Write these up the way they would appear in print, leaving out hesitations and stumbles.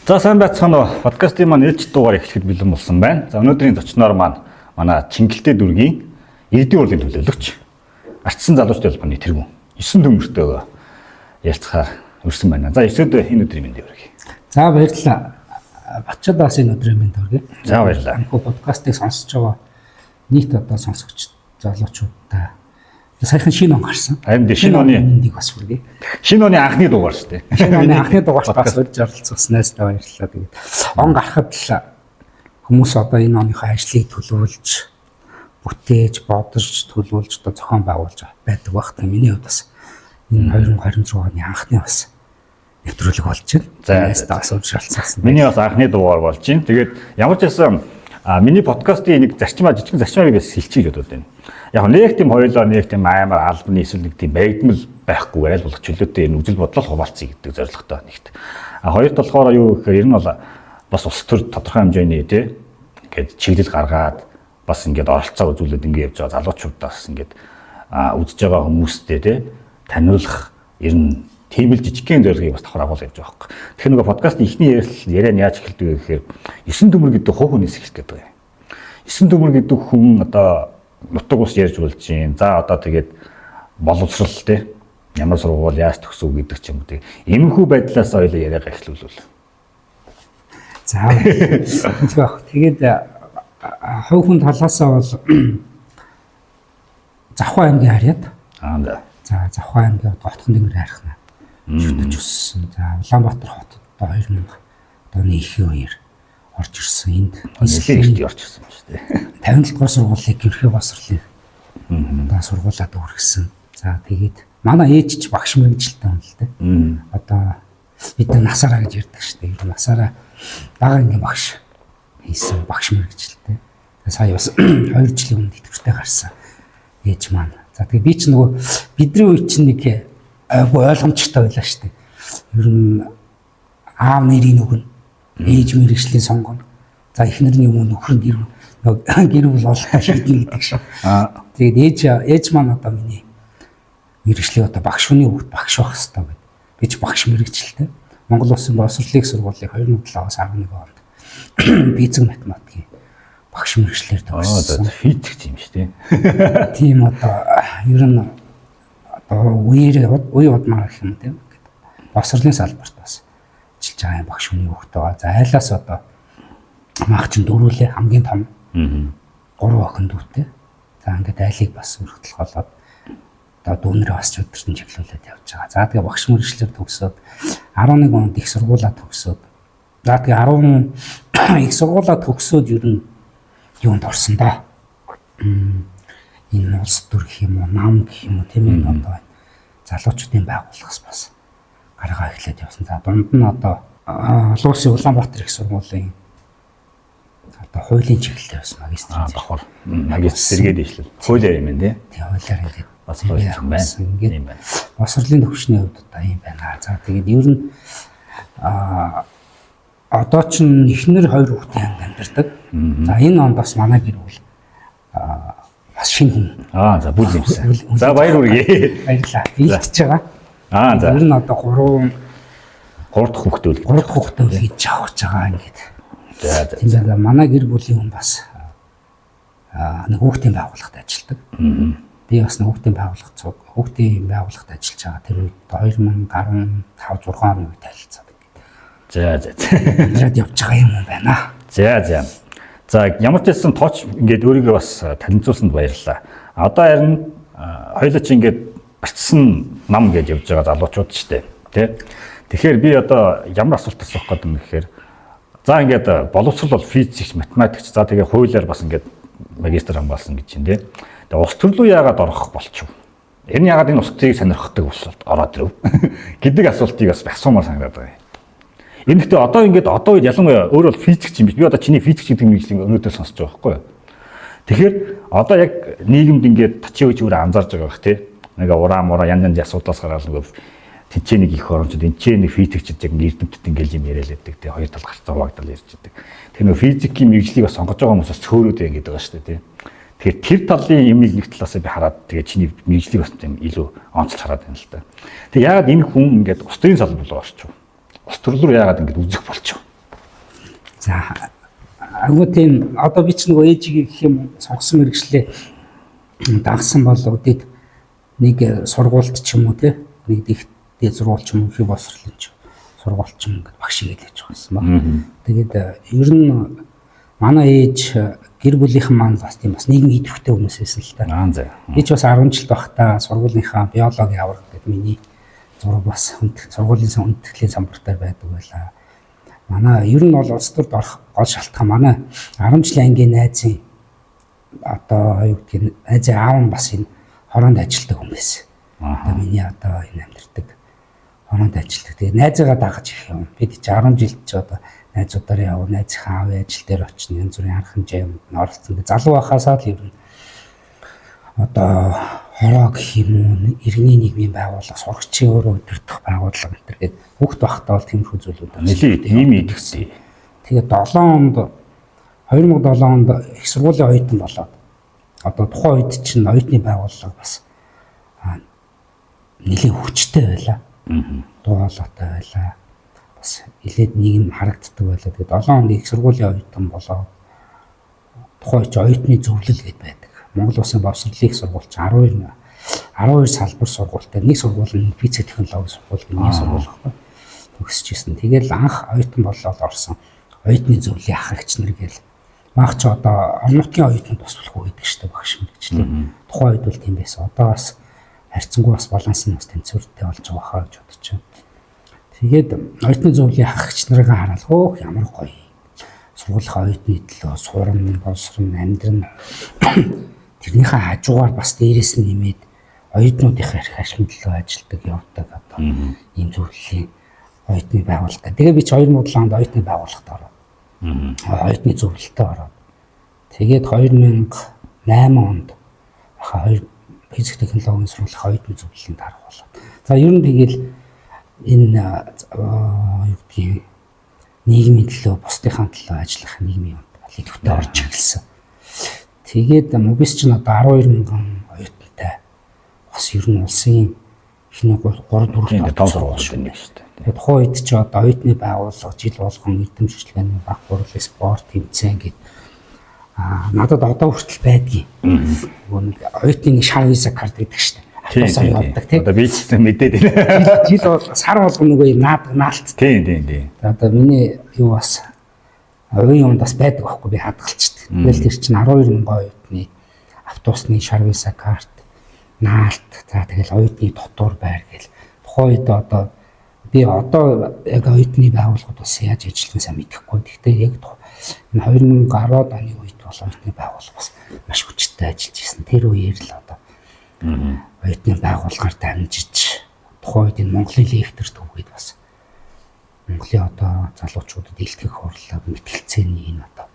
За сайн байцгаана уу. Подкастын маань ээлж дугаар эхлэхэд бэлэн болсон байна. За өнөөдрийн зочноор маань манай Чингэлтэй дүргийн иргэдийн урлагийн төлөөлөгч Ардчсан залуучдын холбооны тэргүүн 9 төмөртөө ярилцахаар өрсөн байна. За өсөд энэ өдрийн мэндийг хүргэе. За баярлалаа. Батчадаас энэ өдрийн мэнд хүргэе. За баярлалаа. Энэ подкастыг сонсож байгаа нийт одоо сонсогч залуучуудаа саяхан шинэ он гарсан. Харин шинэ оны мэндийг бас хүргэе. Шинэ оны анхны дугаар шүү дээ. Шинэ оны анхны дугаарт бас урьж оролцсноос та баярлалаа. Тэгээд он гарахад л хүмүүс одоо энэ оныхоо ажлыг төлөвлөж, бүтээж, бодож, төлөвлөж одоо зохион байгуулж байдаг багт. Миний хувьд бас энэ 2026 оны анхны бас нэвтрүүлэг болж байна. За бас урьж оролцсон. Миний бас анхны дугаар болж байна. Тэгээд ямар ч байсан миний подкастын нэг жижигэн зарчмыг бас хэлчихье л бодод байна. Яг нэг тийм хоёулаа нэг тийм аймаар албаны эсвэл нэг тийм байдмал байхгүй айл болох чөлөөтэй энэ үзэл бодлол хуваалцъя гэдэг зорилготой нэгт. Хоёрт болохоор юу гэхээр ер нь бол бас улс төр тодорхой хэмжээний тий ингээд чиглэл гаргаад бас ингээд оролцоо үзүүлээд ингээд явж байгаа залуучуудаас ингээд үзэж байгаа хүмүүстэй тий таниулах ер нь тийм л жижигхэн зорилгыг бас давхар агуул явж байгаа хэрэг. Тэгэхээр нөгөө подкастын эхний яриа нь яаж эхэлдэг вэ гэхээр 9 төмөр гэдэг хуу хүнээс эхэлдэг гэдэг юм. 9 төмөр гэдэг хүн одоо нутаг ус ярьж болж юм. За одоо тэгээд боловсрал те ямар сургууль яаж төгсөв гэдэг ч юм уу. Иймэрхүү байдлаас ойлоо яриагаа эхлүүлвэл. За тэгээд хувь хүн талаасаа бол Завхай аймгийн харьяат. За Завхай аймгийн Готхон тэнгэр хайрхна. Шүтэж өссөн. За Улаанбаатар хотод одоо 2000 оны ихэнх үеэр орж ирсэн. Энд нэлээд орж ирсэн ба шүү дээ. 57 дугаар сургуулийг гэрхээ боловсролын одоо сургуулаад үргэсэн. За тэгээд манай ээж ч багш мэргэжилтэй хүн л дээ. Одоо бид насаараа гэж ярьдаг шүү дээ. Ер нь насаараа бага ангийн багш хийсэн багш мэргэжилтэй. Сая бас 2 жилийн өмнө идэвхтэй гарсан ээж маань. За тэгээд би ч нөгөө бидний үе чинь нэг ойлгомжтой байлаа шүү дээ. Ер нь аав нэрийн өгнө. Ээж мэргэжлийн сонгоно. За эхнэрний юм нөхөр гэр бүл бол шийднэ гэдэг шиг. Тэгээд ээж маань одоо миний мэргэжлийн одоо багш хүний хүүхд багш байх хэрэгтэй байд. Би ч багш мэргэжилтэй. Монгол Улсын боловсролын сургуулийг 2007-аас 11 онд физик математикийн багш мэргэжлэр төгссөн. Физик юм шүү дээ. Тийм одоо ер нь одоо үе удмаар гэх юм тийм. Боловсролын салбарт бас ажиллаж байгаа багш хүний хүүхдтэй байгаа. За айлаас одоо маах чинь дөрүүлээ хамгийн том 3 охин дүүтэй. За ингээд айлыг бас өргөдөл голоод одоо дүүнэрээ бас өдөртөн чиглүүлээд явж байгаа. За тэгээ багш мэргэжлэр төгсөөд 11 онд их сургуулаа төгсөөд за тэгээ 10 их сургуулаа төгсөөд ер нь юунд орсон доо. Энэ улс төр гэх юм уу, нам гэх юм уу тийм ээ одоо залуучуудын байгууллагаас бас гаргаа эхлээд явсан. За дунд нь одоо олон улсын Улаанбаатар их сургуулийн одоо хуулийн чиглэлээр бас магистрийн давхар магистр зэрэгэд ишлэл. Хуулиар юм тий. Тий хуулиар ингээд бас хууль юм байна. Ингээд боловсролын төвчний хувьд одоо юм байна. За тэгээд ер нь одоо ч эхнэр 2 хүүхдийн анги амьдардаг. За энэ онд бас манай гэр бүл бас шинэ хүн. За бүл юмсан. За баяр хүргэе. Баярлалаа. Бэлтэж байгаа. За ер нь одоо 3 дахь хүүхдүүд хийж авах гэж байгаа ингээд. За тийм манай гэр бүлийн хүн бас нэг хүүхдийн байгууллагад ажилладаг. Би бас нэг хүүхдийн байгууллагад ажиллаж байгаа. Тэр үед 2015 6 оны үед танилцаад ингээд. За. Ингээд явж байгаа юм байна. За. За ямар ч хэлсэн тооч ингээд өөрийгөө бас танилцуулсанд баярлалаа. Одоо харин хоёулаа чи ингээд Ардчсан нам гэж явж байгаа залуучууд ч тий. Тэгэхээр би одоо ямар асуулт асуух гэдэг юм гэхээр за ингээд боловсрол бол физикч, математикч за тэгээ хуулиар бас ингээд магистр хамгаалсан гэж чинь тий. Тэгээ улс төр рүү яагаад орох болчих вэ? Энэ яагаад энэ улс төрийг сонирхдаг болоод ороод ирв гэдэг асуултыг бас асуумаар санагдаад байгаа юм. Энэ гэхдээ одоо ингээд одоо үед ялангуяа өөр бол физикч юм биш. Би одоо чиний физикч гэдэг мэдлэгийг өнөөдөр сонсож байгаа байхгүй юу? Тэгэхээр одоо яг нийгэмд ингээд тачи үеж өөрөө анзаарж байгаа бах тий. Нэг ураа янз асуудлаас гараад нөгөө тэнцээний их оромжууд энэ физикчд яг эрдэмтэд ингээл юм яриа л байдаг тий. Хоёр тал гарцаа хуваагдал ярьж байдаг. Тэр нөгөө физикийн мэдлэгийг бас сонгож байгаа хүмүүс бас цөөрөөд ингээд байгаа шүү дээ тий. Тэгэхээр тэр талын юмыг нэг талаасаа би хараад тэгээ чиний мэдлэгийг бас тийм илүү онцлж хараад байна л да. Тэгээ яагаад энэ хүн ингээд ус төрийн салбар руу орчих вэ? Ус төр рүү яагаад ингэж үзэх болчих вэ? За агуу тийм одоо би ч нөгөө ээжигээ гэх юм сонгосон мэрэгчлээ дагсан бол өдөөд нэг сургуульд ч юм уу те нэг дээд сургууль ч юм уу их боловсролын ч сургууль ч юм ингээд багш игээд байж байсан ба. Тэгээд ер нь манай ээж гэр бүлийнхэн маань бас тийм бас нийгмийн идэвхтэй хүмүүс байсан л та. За. Би ч бас 10 жил байхдаа сургуулийнхаа биологи авраг гэдэг миний зураг бас сургуулийн хүндэтгэлийн самбартаар байдаг байлаа. Манай ер нь бол улс төрд орох гол шалтгаан манай 10 жилийн ангийн найзын одоо юу гэдэг найзын аав нь бас энэ хороонд ажилладаг хүн байсан. Одоо миний одоо энэ амьдардаг хороонд ажилладаг. Тэгээ найзаагаа дагаж ирэх юм. Бид ч 10 жилд ч одоо найзуудаараа яв, найзынхаа аавын ажил дээр очно, янз бүрийн арга хэмжээ юмд оролцсон. Залуу байхасаа л ер нь одоо хороо гэх юм уу, иргэний нийгмийн байгууллага, сурагчийн өөрөө өдөртөх байгууллага энэ төр гээд хүүхд байхдаа бол тиймэрхүү зүйлүүд нэлээд ийм идэвхтэй. Тэгээд 2007 онд их сургуулийн оюутан болоод одоо тухайн үед чинь оюутны байгууллага бас нэлээд хүчтэй байлаа. Дугаалгатай байлаа. Бас нэлээд нийгэм харагддаг байлаа. Тэгээд 7 онд их сургуулийн оюутан болоод тухайн үед оюутны зөвлөл гээд байдаг. Монгол Улсын боловсролын их сургууль чинь 12 салбар сургуультай нэг сургууль нь физик технологи сургууль нэг сургууль байхгүй төгсөж ирсэн. Тэгээд анх оюутан болоод орсон оюутны зөвлөлийн ахрагч нар гээл мах ч одоо орон нутгийн оюутанд туслах байдаг шүү дээ багш мэрэгчлээ. Тухайн үед бол тийм байсан. Одоо бас харьцангуй бас баланс нь бас тэнцвэртэй болж байгаа хаа гэж бодож байна. Тэгээд оюутны зөвлөлийн ахрагч нарыг хараад ямар гоё сургуулийн оюутны төлөө сурам, боловсрон, амьдрал тэрнийхээ хажуугаар бас дээрээс нь нэмээд оюутнуудынхаа эрх ашигын төлөө ажилладаг явдаг одоо ийм зөвлөлийн оюутны байгууллага. Тэгээ би ч 2007 онд оюутны байгууллагад ороод оюутны зөвлөлтөд ороод тэгээд 2008 онд физик технологийн сургуулийн оюутны зөвлөлийн дарга болоод. За ер нь тэгэл энэ юу гэдгийг нийгмийн төлөө, бусдынхаа төлөө ажиллах нийгмийн идэвхтэй орж ирсэн. Тэгээд мобис ч одоо 12,000 оюутантай бас ер нь улсын ихний 3-4 том сургууль нэг шүү дээ. Тэгээд тухайн үед ч одоо оюутны байгууллага жил болгон эрдэм шилжлэгээний баг хурлын спорт тэмцээн гээд надад одоо хүртэл байдгийн. Нэг оюутны шар виза карт гэдэг шүү дээ. Автобусаар явдаг тийм. Одоо би ч мэдээд байна. Жил бол сар болгоно нөгөө наалт. Тийм. Одоо миний юу бас оюун юмд бас байдаг байхгүй би хадгалчихдээ. Тэгэл тэр чинь 12,000 оюутны автобусны шар виза карт, наалт, за тэгэл оюутны дотор байр гэл. Тухайн үед одоо би одоо яг оюутны байгууллагууд бас яаж ажиллахыг сайн мэдэхгүй. Гэхдээ яг энэ 2010-ад оны үед бол оюутны байгууллага бас маш хүчтэй ажиллаж ирсэн. Тэр үеэр л одоо оюутны байгууллагаар дамжиж тухайн үед энэ Монголын лектор төвгээд бас Монголын одоо залуучуудад илтгэх хурлаа мэтгэлцээний энэ одоо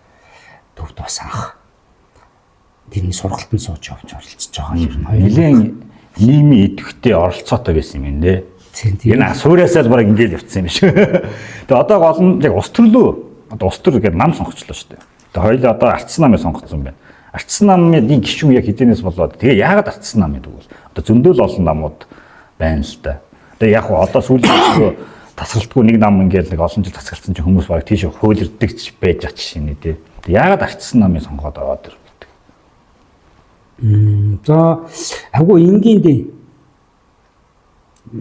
төвд бас анх тэрний сургалтанд сууж явж оролцож байгаа юм. Нэлээд нийгмийн идэвхтэй оролцоотой байсан юм нэ. Энэ сууриасаа л бараг ингээл явцсан юм биш. Тэгээ одоо гол нь яг ус төрлөө одоо ус төр гэдэг нам сонгочлоо шүү дээ. Тэгээ хоёул одоо ардсан намыг сонгоцсон байна. Ардсан намын гишүүн яг хэдийнээс болоод тэгээ яагаад ардсан нам гэдэг вэ? Одоо зөндөл олон намууд байна л да. Тэгээ яг одоо сүүлийн тасралтгүй нэг нам ингээл нэг олон жил тасгалсан чинь хүмүүс бараг тийш хөөлөрдөг байж байгаа жишээ нэ тий. Яагаад ардсан намыг сонгоод аваад ирдэг? За агуу энгийн дээ.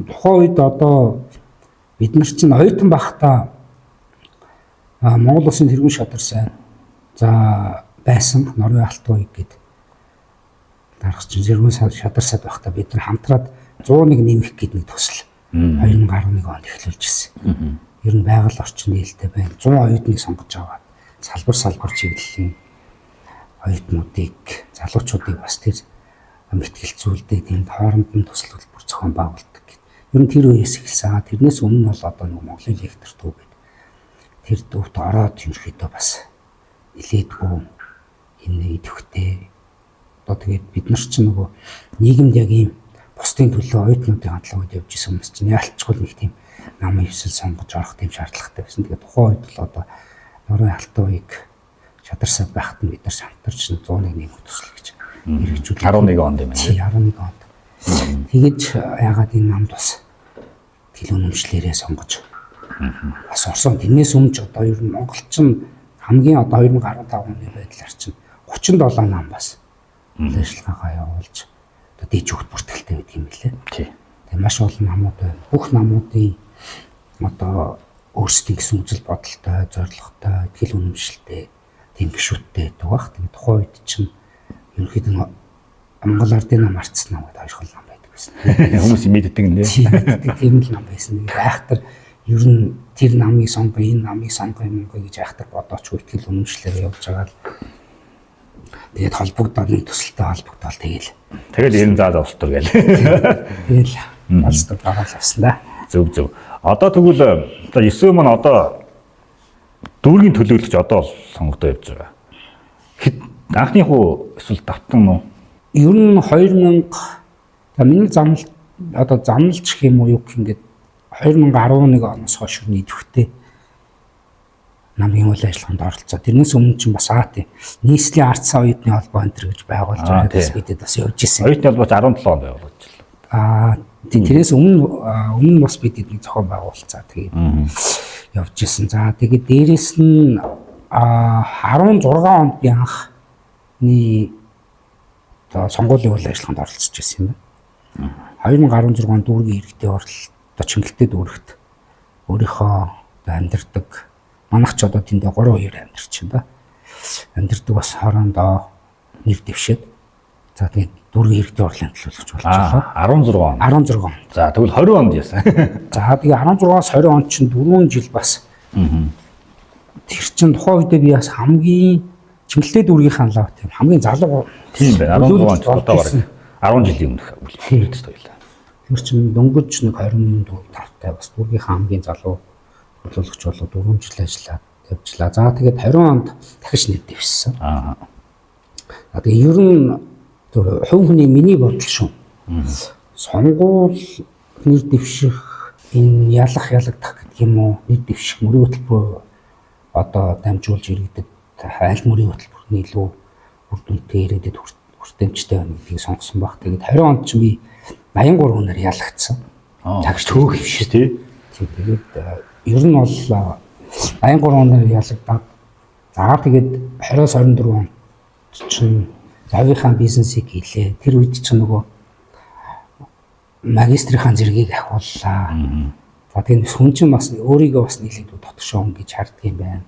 Тухайн үед одоо бид нар чинь оюутан байхдаа Монгол Улсын тэргуун шадар сайн за байсан Норвегийн алтан ууг гээд даргач тэргуун шадар сайд байхдаа бид нар хамтраад 101 нэмэх гээд нэг төсөл 2011 онд эхлүүлж ирсэн. Ер нь байгаль орчин нээлттэй байна. 100 оюутныг сонгож аваад салбар чиглэлийн оюутнуудыг, залуучуудыг бас тэр мэтгэлцүүлдэг тэнд хооронд нь төсөл хөтөлбөр зохион байгуулдаг гэдэг. Ер нь тэр үеэс эхэлсэн. Тэрнээс өмнө нь бол одоо нэг Монголын лектор төв гэдэг. Тэр төвд ороод ерөөхдөө бас нилээдгүй энэ идэвхтэй. Одоо тэгээд бид нар ч нөгөө нийгэмд яг ийм бусдын төлөө оюутнуудын хандлагад явж исэн хүмүүс чинь ялцгүй нэг тийм намын хөвсөл сонгож орох тийм шаардлагатай байсан. Тэгээд тухайн үед л одоо Норвегийн алтан ууг шадар сайд байхад нь бид нар хамтарч 101 нэмэх төсөл гэж хэрэгжүүлсэн. 11 онд юм байна. 11 онд. Тэгэж яагаад энэ намд бас тэл үнэмшлэрээ сонгож бас орсон. Тэрнээс өмнө ч одоо ер нь монголчин хамгийн одоо 2015 оны байдлаар чинь 37 нам бас ажиллагаагаа явуулж одоо дээд хөвгт бүртгэлтэй байдаг юм билээ. Тий. Тэгээ маш олон намууд байна. Бүх намуудын одоо өөрсдийн гэсэн үзэл бодолтой, зорилготой, итгэл үнэмшилтэй, тийм гишүүдтэй байдаг бах. Тэгээ тухайн үед чинь ерөнхийдөө Монгол Ардын нам арцсан намууд хоёр хол нам байдаг гэсэн. Хүмүүс мэддэг нэ. Тийм л нам байсан. Айхтар ер нь тэр намыг сонгоо, энэ намыг сонгоо юм гэж айхтар бодооч итгэл үнэмшлээр явж байгаа л. Тэгээд холбогдоод нэг төсөлтэй холбогдоод тэгэл энэ заад устдал гээл. тэгэл алстаг байгаа л авсан да. Зөв. Одоо тэгвэл 9 маань одоо дүүргийн төлөөлөгч одоо сонгогдоо явж байгаа. Хэд анхных уу эсвэл давтан уу? Ер нь 2000 миний замналт одоо замналж гэх юм уу юу гэх ингээд 2011 оноос хойш нийтвхтэй намын үйл ажиллагаанд оролцоо. Тэрнээс өмнө ч бас тийм нийслэлийн арт оюутны холбоо энэ гэж байгуулж байгаас бидэд бас явж ирсэн. Оюутны холбооч 17 онд байгуулж тэрнээс өмнө бас бидэд нэг зохион байгуулцаа тэгээд явж ирсэн. За тэгээд дээрэс нь 16 онд би анхны сонгуулийн үйл ажиллагаанд оролцож байсан юм байна. 2016 онд дүүргийн иргэдийн оролцоо Чингэлтэй дүүрэгт өөрийнхөө амьдардаг манайх ч одоо тэндээ 3-2 амьдарч байна да. Амьдардаг бас хоорондоо нэр дэвшээд за тэгээд дүүргийн иргэдийн орлын төлөөлөгч болж байгаа. 16 он. За тэгвэл 20 онд яасан. За тэгээд 16-аас 20 онд чинь 4 жил бас тэр чинь тухайн үедээ би бас хамгийн Чингэлтэй дүүргийнхаа лав тийм хамгийн залуу тийм байна. 16 онд одоо бараг 10 жилийн өмнөх үлдээсэн байлаа. Тэр чинь дөнгөж нэг 24 тавтай бас дүүргийнхаа хамгийн залуу төлөөлөгч болоод 4 жил ажиллаад явжлаа. За тэгээд 20 онд дахиж нэр дэвшсэн. Тэгээд ер нь хувь хүний миний бодол шүү. Сонгуул нэр дэвших энэ ялагдах гэдэг юм уу? Нэр дэвших мөрийн хөтөлбөр одоо дамжуулж иргэдэд аль мөрийн хөтөлбөрний илүү үр дүнтэй ирээдэд хүртээмжтэй байна гэдгийг сонгосон баг. Тэгээд 20 онд ч би 83 хүнээр ялагдсан. Цагш төөх биш тий. Тэгээд ер нь бол 83 хүнээр ялагдаад за тэгээд 20-с 24 онд чинь завийнхаа бизнесийг хийлээ. Тэр үед чинь нөгөө магистрийн зэргийг ахиуллаа. За тэгээд хүн чинь бас өөрийгөө бас нийлээд дотгошоо гэж харддаг юм байна.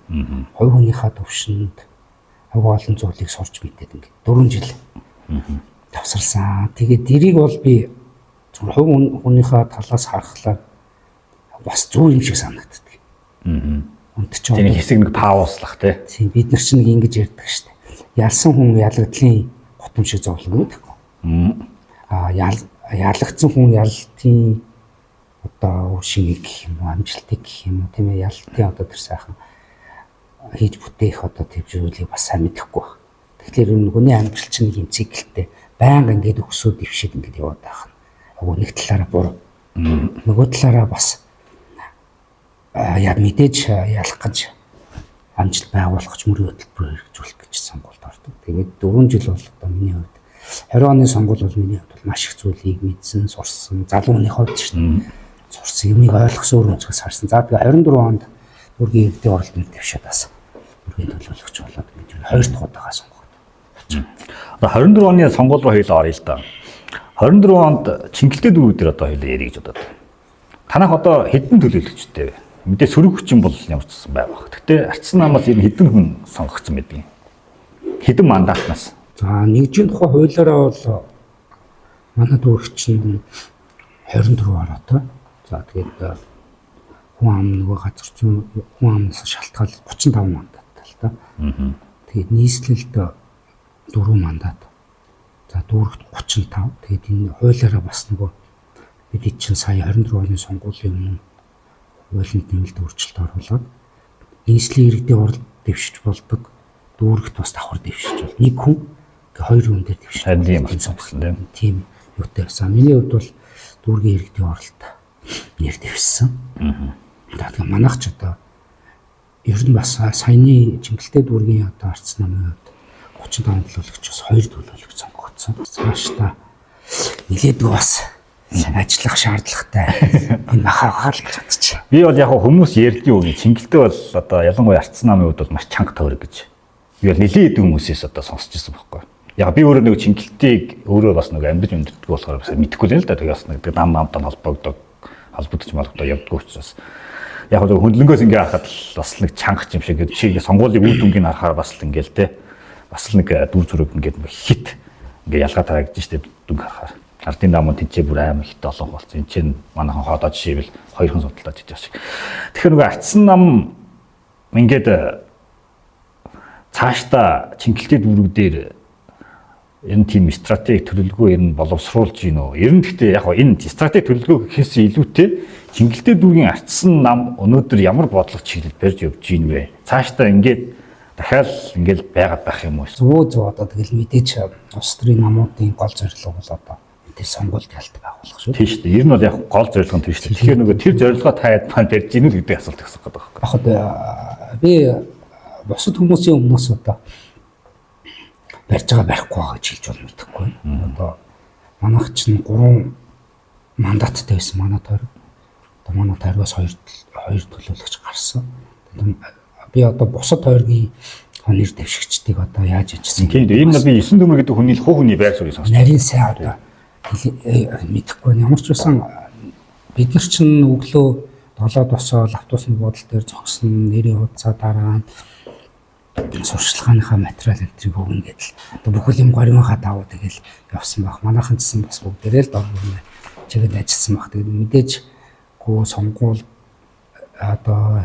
Хувь хүнийхээ төвшөнд агуу олон зүйлийг сурч мэдээд ингээд 4 жил тавсарсан. Тэгээд дэрийг бол би хувь хүнийхээ талаас харахаар бас зөв юм шиг санагддаг. Үнт ч тийм хэсэг нэг пауслах тий. Тийм бид нар чинь нэг ингэж ярьдаг штэ. Ялсан хүн ялагдлын готом шиг зовлон гэдэггүй. Ялагдсан хүн ялалтын одоо үшиг гэх юм уу, амжилтыг гэх юм уу, тийм ээ, ялалтын одоо тэр сайхан хийж бүтээх одоо төвжүүлгийг бас сайн мэдэхгүй байна. Тэгэхээр хүний амжилт чинь нэг юм циклтэй байнга ингээд өсөөд дэвшээд ингээд яваад байх. Нэг талаараа буруу. Нөгөө талаараа бас мэдээж ялах гэж амжилт байгуулах гэж мөрийн хөтөлбөр хэрэгжүүлэх гэж сонгуульд ордог. Тэгээд 4 жил бол одоо миний хувьд 20 оны сонгуул бол миний хувьд маш их зүйлийг мэдсэн, сурсан, залуу хүний хувьд шүү дээ. Сурсан юмыг ойлгосон өөр өнцгөөс харсан. За тэгээд 24 онд дүүргийн иргэдийн оролдонд дэвшээд бас дүүргийн төлөөлөгч болоод гэж 2 дахь удаага сонгогдсон. Одоо 24 оны сонгуул руу хоёулаа оръё л да. 24 онд Чингэлтэй дүүрүүд дээр одоо хоёулаа ярих гэж бодод. Танах одоо хэдэн төлөөлөгчтэй вэ? Мэдээ сөрөг хүчин бол ямар ч байсан байгаа. Гэхдээ арчсан намаас ер нь хэдэн хүн сонгогдсон байдгийг. Хэдэн мандатнаас. За нэгжийн тухай хуулиараа бол манай дүүрэгч нь 24 ороотой. За тэгээд хүн ам нөгөө газар зүйн хүн амнаас шалтгаал 35 мандаттай л та. Тэгээд нийслэлд 4 мандат. За дүүрэгт 35. Тэгээд энэ хуулиараа бас нөгөө бид чинь сая 24 оны сонгуулийн өмнө хуулинд нэмэлт өөрчлөлт оруулаад нийслэлийн иргэдийн оролт дэвшиж болдог. Дүүрэгт бас давхар дэвшиж бол нэг хүн 2 хүн дээр дэвшиж юм болсон тийм юутай байсан. Миний хувьд бол дүүргийн иргэдийн оролт нэр дэвшсэн. Тэгээд манайх ч одоо ер нь бас саяны Чингэлтэй дүүргийн одоо арц намын хувьд 35 төлөөлөгч бас 2 төлөөлөгч сонгогдсон. Цааш та нилээдгүй бас ажиллах шаардлагатай энэ махаагаар л чадчих. Би бол яг хүмүүс ярьдгийн үг Чингэлтэй бол одоо ялангуяа Ардсан намын хувьд бол маш чанга тойрог гэж. Би бол нэлээд хүмүүсээс одоо сонсч ирсэн байхгүй. Яг би өөрөө нэг Чингэлтийг өөрөө бас нэг амьдж өндөрдөг болохоор бас мэдэхгүй л да. Тэгээс нэг намтай холбогдож малгадаа явдггүй учраас яг л хөндлөнгөөс ингээ харахад бас нэг чанга юм шиг шиг сонгуулийн үр дүнгийн харахаар бас л ингээл те бас л нэг дүр зураг ингээд хит ингээ ялгаа тараагдж штэ дүнг харахаар. Ардын намын тэнцээ бүр амар хит олон болсон. Энд чинь манайхан ходоод жишээвэл 2 хүн судалдаж иж байгаа шиг. Тэгэхээр нөгөө Ардсан нам ингээд цаашдаа Чингэлтэй дүүрэг дээр энэ тийм стратеги төлөвлөгөө ер нь боловсруулж гинөө. Ер нь гэхдээ яг энэ стратеги төлөвлөгөө гэхээс илүүтэй Чингэлтэй дүүргийн Ардсан нам өнөөдөр ямар бодлого чиглэл барьж явж гин вэ? Цаашдаа ингээд дахиад ингээд байгаад байх юм уу? Зөө одоо тэгэл мэдээч улс төрийн намуудын гол зорилго бол одоо тэр сонгуульд ялдаг агуулах шүү. Тийм шүү дээ. Ер нь бол яг гол зорилго нь тэр шүү дээ. Тэгэхээр нөгөө тэр зорилгоо таад маань барьж гинүү гэдэг асуулт гэсэн байгаа байхгүй. Яг би бусад хүмүүсийн өмнөөс одоо барьж байгаа байхгүй байгаа гэж хэлж бол мэдэхгүй. Одоо манайх чинь 3 мандаттай байсан манай тойрог. Одоо манай тойрогоос 2 төлөөлөгч гарсан. Би одоо бусад тойргийн хонор дэвшигчдийг одоо яаж ажилласан. Тийм дээ. Энэ бол би 9 төмөр гэдэг хүний хуу хүний байр суурийг сонссон. Нарийн сайн одоо мэдэхгүй ямар ч байсан бид нар чинь өглөө 7-д босоод автобусны буудлын дээр зогсон нэрийн хуудасаа дараа нь сурчлагынхаа материал энтриг өгнө гэдэл одоо бүхэл юм горийнхаа давуу тэгэл явсан баг. Манайхан гэсэн бас бүгдээрээ л дөрвөн чиглэл ажилласан баг. Тэгээд мэдээж гоо сонгуул одоо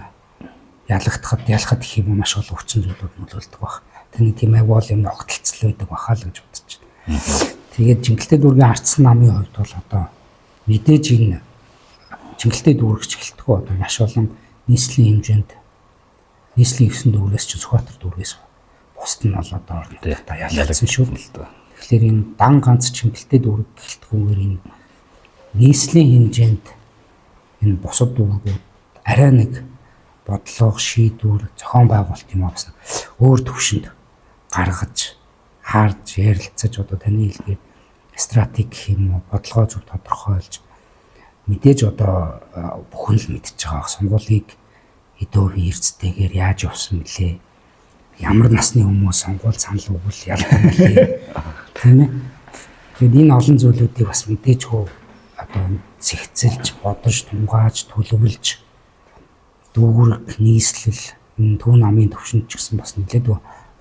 ялахад гэх юм маш олон хүчин зүйлүүд нөлөөлдөг баг. Тэний тийм агуул юм огтлцол байдаг бахаа л гэж бодож байна. Тэгээд Чингэлтэй дүүргийн Ардсан намын хувьд бол одоо мэдээж энэ Чингэлтэй дүүргч гэлтгөө одоо маш олон нийслэлийн хэмжээнд нийслэлийн 9 дүүргээс ч Сүхбаатар дүүргээс бусд нь бол одоо орнуудаа ялагдсан шүү дээ. Тэгэхээр энэ дан ганц Чингэлтэй дүүрэг гэлтгүүгээр энэ нийслэлийн хэмжээнд энэ бусад дүүргүүд арай нэг бодлого, шийдвэр, зохион байгуулалт юм аа бас өөр төвшөнд гаргаж, харж, ярилцаж одоо таны хэлгээр стратеги гэх юм уу, бодлогоо зөв тодорхойлж мэдээж одоо бүхэн л мэдчихэж байгаа сонгуулийг хэдөө эрцтэйгээр яаж явсан бэлээ. Ямар насны хүмүүс сонгуул санал өгвөл ялах юм бэлээ. Тийм ээ. Тэгээд энэ олон зүйлүүдийг бас мэдээж хөө одоо зэгцэлж, бодож, тунгааж, төлөвлөж дүүрэг нийслэл энэ төв намын төвшөнд ч гэсэн бас нэлээд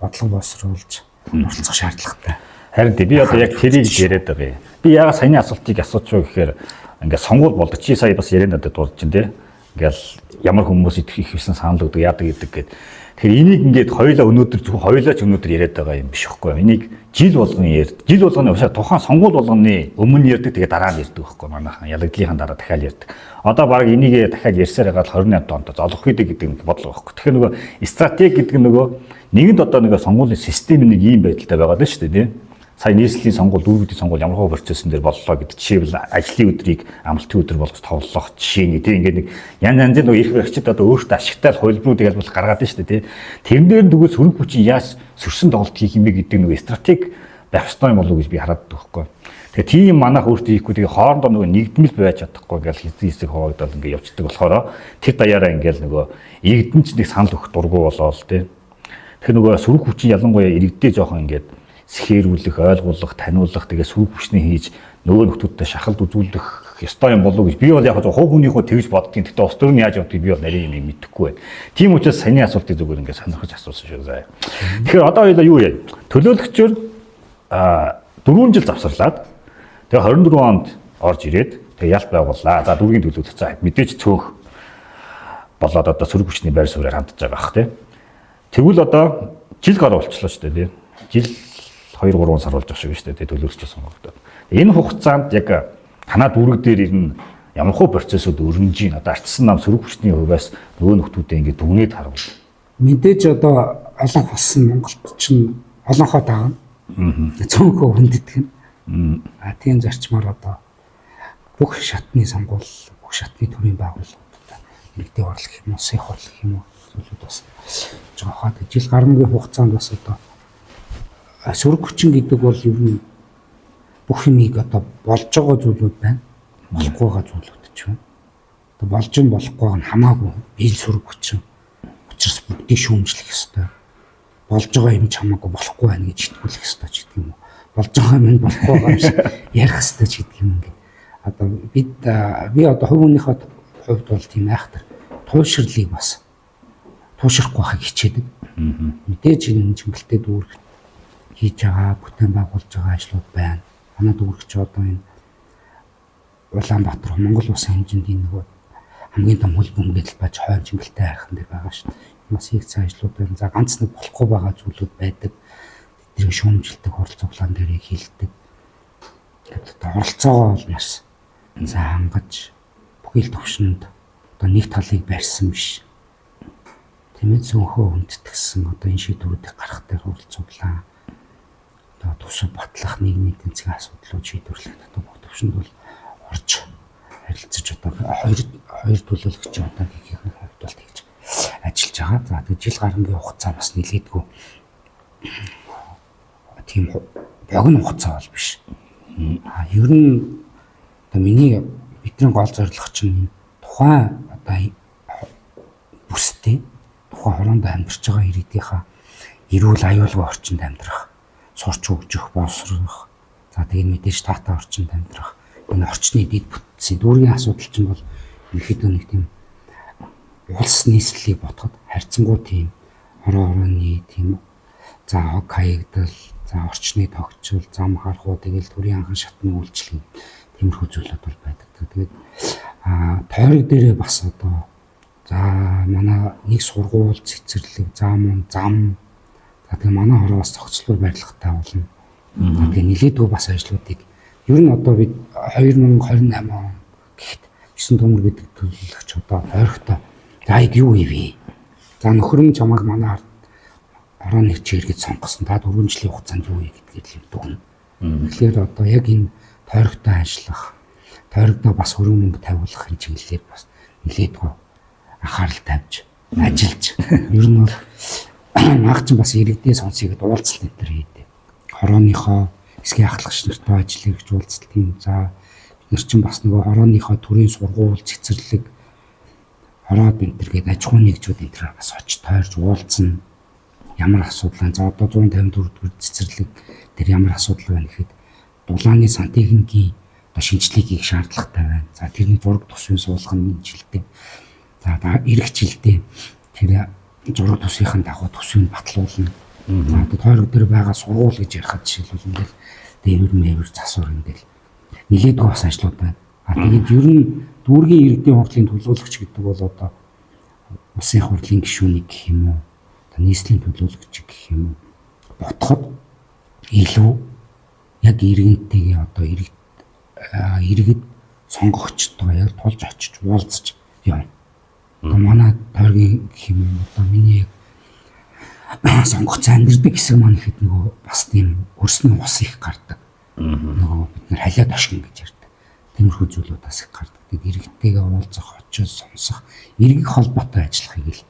бодлого боловсруулж оролцох шаардлагатай. Харин би одоо яг тэрийг яриад байгаа юм. Би яагаад саяны асуултыг асууж байгаа гэхээр ингээд сонгуул болдог. Чи сая бас ярианад дурдж чинь тий. Ингээл ямар хүмүүс их хэвсэн санал өгдөг яадаг гэдэг гээд. Тэгэхээр энийг ингээд хоёлаа өнөөдөр зөвхөн хоёлаа ч өнөөдөр яриад байгаа юм биш үхгүй. Энийг жил болгон ярьд. Жил болгоны уушаа тухайн сонгуул болгоны өмнө ярьдаг тэгээ дараа нь ярьдаг байхгүй манайхан ялагдлынхаа дараа дахиад ярьдаг. Одоо баг энийг дахиад ярьсаар байгаа 28 онд золох үед гэдэг нэг бодлого байхгүй. Тэгэхээр нөгөө стратеги гэдэг нь нөгөө нэгэнд одоо нэг сонгуулийн систем нэг ийм байдалтай байгаа даа шүү дээ тий. Сая нийслэлийн сонгуул, дүүргүүдийн сонгуул ямар хөө процессын дээр боллоо гэдэг жишээлбэл ажлын өдрийг амралтын өдөр болгож товлох жишээ тий ингээд нэг янз янзын нөгөө их баригчид одоо өөртөө ашигтай хуулбаруудыг ялбал гаргаад байна шүү дээ тий. Тэрэн дээр нь тэгвэл сөрөг хүчин яаж сөрсөн тоглолт хийх юм бэ гэдэг нөгөө стратеги байх ёстой юм болов уу гэж би хараад байгаа байхгүй. Тэгээ тийм манайх өөртөө хийхгүй тэгээ хоорондоо нөгөө нэгдмэл байж чадахгүй ингээл хэсэг хуваагдал ингээд явцдаг болохоор тэр даяараа ингээл нөгөө иргэдэн ч нэг санал өгөх дургу болоод тий. Тэгэхээр нөгөө сөрөг хүчин ялангуяа иргэдээ жоохон ингээд сэхэрүүлэх, ойлгуулах, таниулах тэгээ сөрөг хүчний хийж нөгөө нөхдүүдтэй шахалт үзүүлэх ёстой юм болов уу гэж би бол яг хуу хүнийхөө тэгж боддгийн. Гэхдээ ус төр нь яаж явдгийг би бол нарийн юм мэдэхгүй байна. Тийм учраас саяны асуултыг зүгээр ингээд сонирхож асуусан шүү заа. Тэгэхээр одоо хоёлаа юу яа? Төлөөлөгчөөр 4 жил завсарлаад тэгээ 24 онд орж ирээд тэгээ ялт байгууллаа. За дүүргийн төлөөлөгч за мэдээж цөөх болоод одоо сөрөг хүчний байр сууриаар хандж байгаа бах тий. Тэгвэл одоо жил гаруй болчихлоо шүү дээ тий. Жил 2-3 сар болж байгаа шиг шүү дээ төлөөлөгч сонгогдоод. Энэ хугацаанд яг танаа дүүрэг дээр ирнэ ямар хөө процессыг өрнөж ийн одоо Ардсан нам сөрөг хүчний хувьас нөгөө нөхдүүдэд ингэ дүгнээд харуул. Мэдээж одоо олон болсон Монголд чинь олон хоо даана. Цөөнхөө хүндэтгэн. Тийм зарчмаар одоо бүх шатны сонгуул, бүх шатны төрийн байгууллагуудад нэгдээ орлох юм уу, сэх орлох юм уу зүйлүүд бас жоохон жил гарамгийн хугацаанд бас одоо сөрөг хүчин гэдэг бол ер нь бүх юмыг одоо болж байгаа зүйлүүд байна. болохгүй байгаа зүйлүүд ч юм. Одоо болж юм болохгүй нь хамаагүй бие сүрэг хүчин. Учирс бүгдийг шүүмжлэх ёстой. Болж байгаа юм ч хамаагүй болохгүй байна гэж итгүүлэх ёстой ч гэдэг юм уу. Болж байгаа юм болохгүй байгаа юм шиг ярих ёстой ч гэдэг юм ингээд. Одоо би одоо хувийнхаа хувьд бол тийм айхтар туушрлыг бас туушрахгүй байхыг хичээдэг. Мэдээж энэ чиглэлтэй дүүрэг хийж байгаа, бүтээн байгуулж байгаа ажлууд байна. Манай дүүрэг ч одоо энэ Улаанбаатар Монгол улсын хэмжээнд энэ нөгөө хамгийн том хөл бөмбөглөл бач хойно чиглэлтэй хайрхан дээр байгаа шүү дээ. Бас их цаа ажлууд байна. За ганц нэг болохгүй байгаа зүйлүүд байдаг. Тэдний шүүмжилдэг хуралцуулаан дээр хийлдэг. Тэгээд оролцоогоо бол маш сайн хангаж бүхэл төвшөнд одоо нэг талыг барьсан биш. Тэмээ зөөнхөө хүндэтгсэн одоо энэ шийдвэрүүдийг гаргах дээр хуралцуулаа. Одоо төсөв батлах нийгмийн эдийн засгийн асуудлууд шийдвэрлэх гэдэг бүх төвшөнд бол орж харилцаж одоо хоёр төлөөлөгч одоо гихийнхэн хувьд бол тэгж ажиллаж байгаа. За тэгээд жил гарангийн хугацаа бас нэлээдгүй тийм богино хугацаа бол биш. Ер нь одоо миний бидний гол зорилго чинь тухайн одоо бүстэй тухайн хороонд амьдарч байгаа ирээдийнхаа эрүүл аюулгүй орчинд амьдрах, сурч хөгжих, боловсрох. За тэгээд мэдээж таатай орчинд амьдрах. Энэ орчны дэд бүтцийн дүүргийн асуудал чинь бол ерөөхдөө нэг тийм улс нийслэлийг ботход харьцангуй тийм хорооны тийм за хог хаягдал, за орчны тогтчил, зам харахуу тэгэл төрийн анхан шатны үйлчлэг тиймэрхүү зүйлүүд бол байдаг. Тэгээд тойрог дээрээ бас одоо за манай нэг сургууль цэцэрлэг, зам за тэгээд манай хороос зохицлоор барилгатай болно. Тэгээд нэлээдгүй бас ажлуудыг ер нь одоо бид 2028 он гэхэд 9 төмөр гэдэг төлөвлөгч одоо ойрхтой зайг юу ивэ. За нөхөр нь чамайг манай орооны чиргэд сонгосон. Та 4 жилийн хугацаанд юу ий гэдгээр юм дүгнэ. Тэгэхээр одоо яг энэ тойрогтой ажиллах, тойрогдоо бас хөрөнгө мөнгө тавиулах энэ чиглэлээр бас нэлээдгүй анхаарал тавьж ажиллаж ер нь бол наагч бас иргэдээ сонсъё гэдээ уулзалт энэ төр хийдэг. Хорооныхоо эсгийн ахлагч нартай ажил хийж уулзалт юм. За бид нар чинь бас нөгөө хорооныхоо төрийн сургууль цэцэрлэг хороод энэ төр гээд аж ахуйн нэгжүүд энэ төр бас очиж тойрж уулзна. Ямар асуудал вэ? За одоо 154 дэх цэцэрлэг тэр ямар асуудал байна гэхэд дулааны сантехникийн одоо шинжилгээг хийх шаардлагатай байна. За тэрний зураг төсвийн суулганы жилдээ. За эх жилдээ тэр зураг төсвийн дагуу төсвийг батлуулна. За одоо тойрог дээр байгаа сургууль гэж ярихад жишээлбэл ингээл дээвэр засвар ингээл нилээдгүй бас ажлууд байна. Тэгээд ер нь дүүргийн иргэдийн хурлын төлөөлөгч гэдэг бол одоо улсын хурлын гишүүнийг гэх юм уу, нийслэлийн төлөөлөгч гэх юм уу ботход илүү яг иргэнтэйгээ одоо иргэд сонгогчтойгоо яг тулж очиж уулзаж явна. Одоо манай тойргийн гэх юм уу одоо миний сонгогч амьдэрдэг хэсэг маань ихэд нөгөө бас тийм өрснө ус их гардаг. Нөгөө бид нар халиад ашигна гэж ярьдаг. Тиймэрхүү зүйлүүд бас их гардаг. Тэгээд иргэдтэйгээ уулзах, очиж сонсох, иргэх холбоотой ажиллахыг л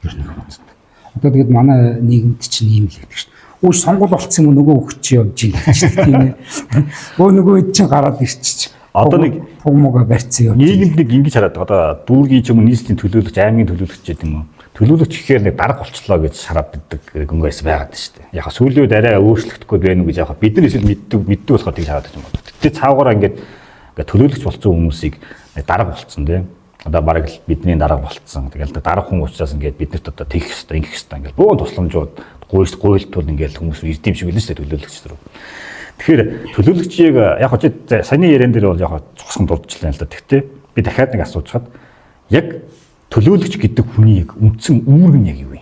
ер нь боддог. Одоо тэгээд манай нийгэмд чинь ийм л байдаг шүү дээ. Өө сонгол болцсон юм нөгөө өгч явж ийн гэж тийм ээ. Нөгөө чинь гараад ирчих. Одоо нэг пугмога барьцсан юм. Нийгэмд нэг ингэж хараад одоо дүүргийн ч юм уу нийслэлийн төлөөлөгч, аймгийн төлөөлөгч гэдэг юм уу. Төлөөлөгч гэхээр нэг дарга болчлоо гэж шараад ддэг гөнгөөс байгаад шүү дээ. Яг сүүлийн үед арай өөрчлөгдөхгүй байх уу гэж яг бид нар эсвэл мэддэг болохоор тийг шараад байгаа юм байна. Тэгтээ цаагаар ингээд төлөөлөгч болсон хүмүүсийг дарга болцсон тийм. Одоо бараг л бидний дарга болцсон. Тэгэл дарга хүн учраас ингээд биднэрт одоо тэгэх хэвээр ингэх хэвээр ингээд бөөн тусламжууд гуйлтуул ингээд хүмүүс ирдэм шиг үлэн шүү дээ төлөөлөгч рүү. Тэгэхээр төлөөлөгчийг яг хоо саяны яриан дээр бол яг цусхан дурдчихлаа л да. Тэгтээ би дахиад нэг асууж хаад яг төлөөлөгч гэдэг хүний яг үндсэн үүрэг нь яг юу вэ?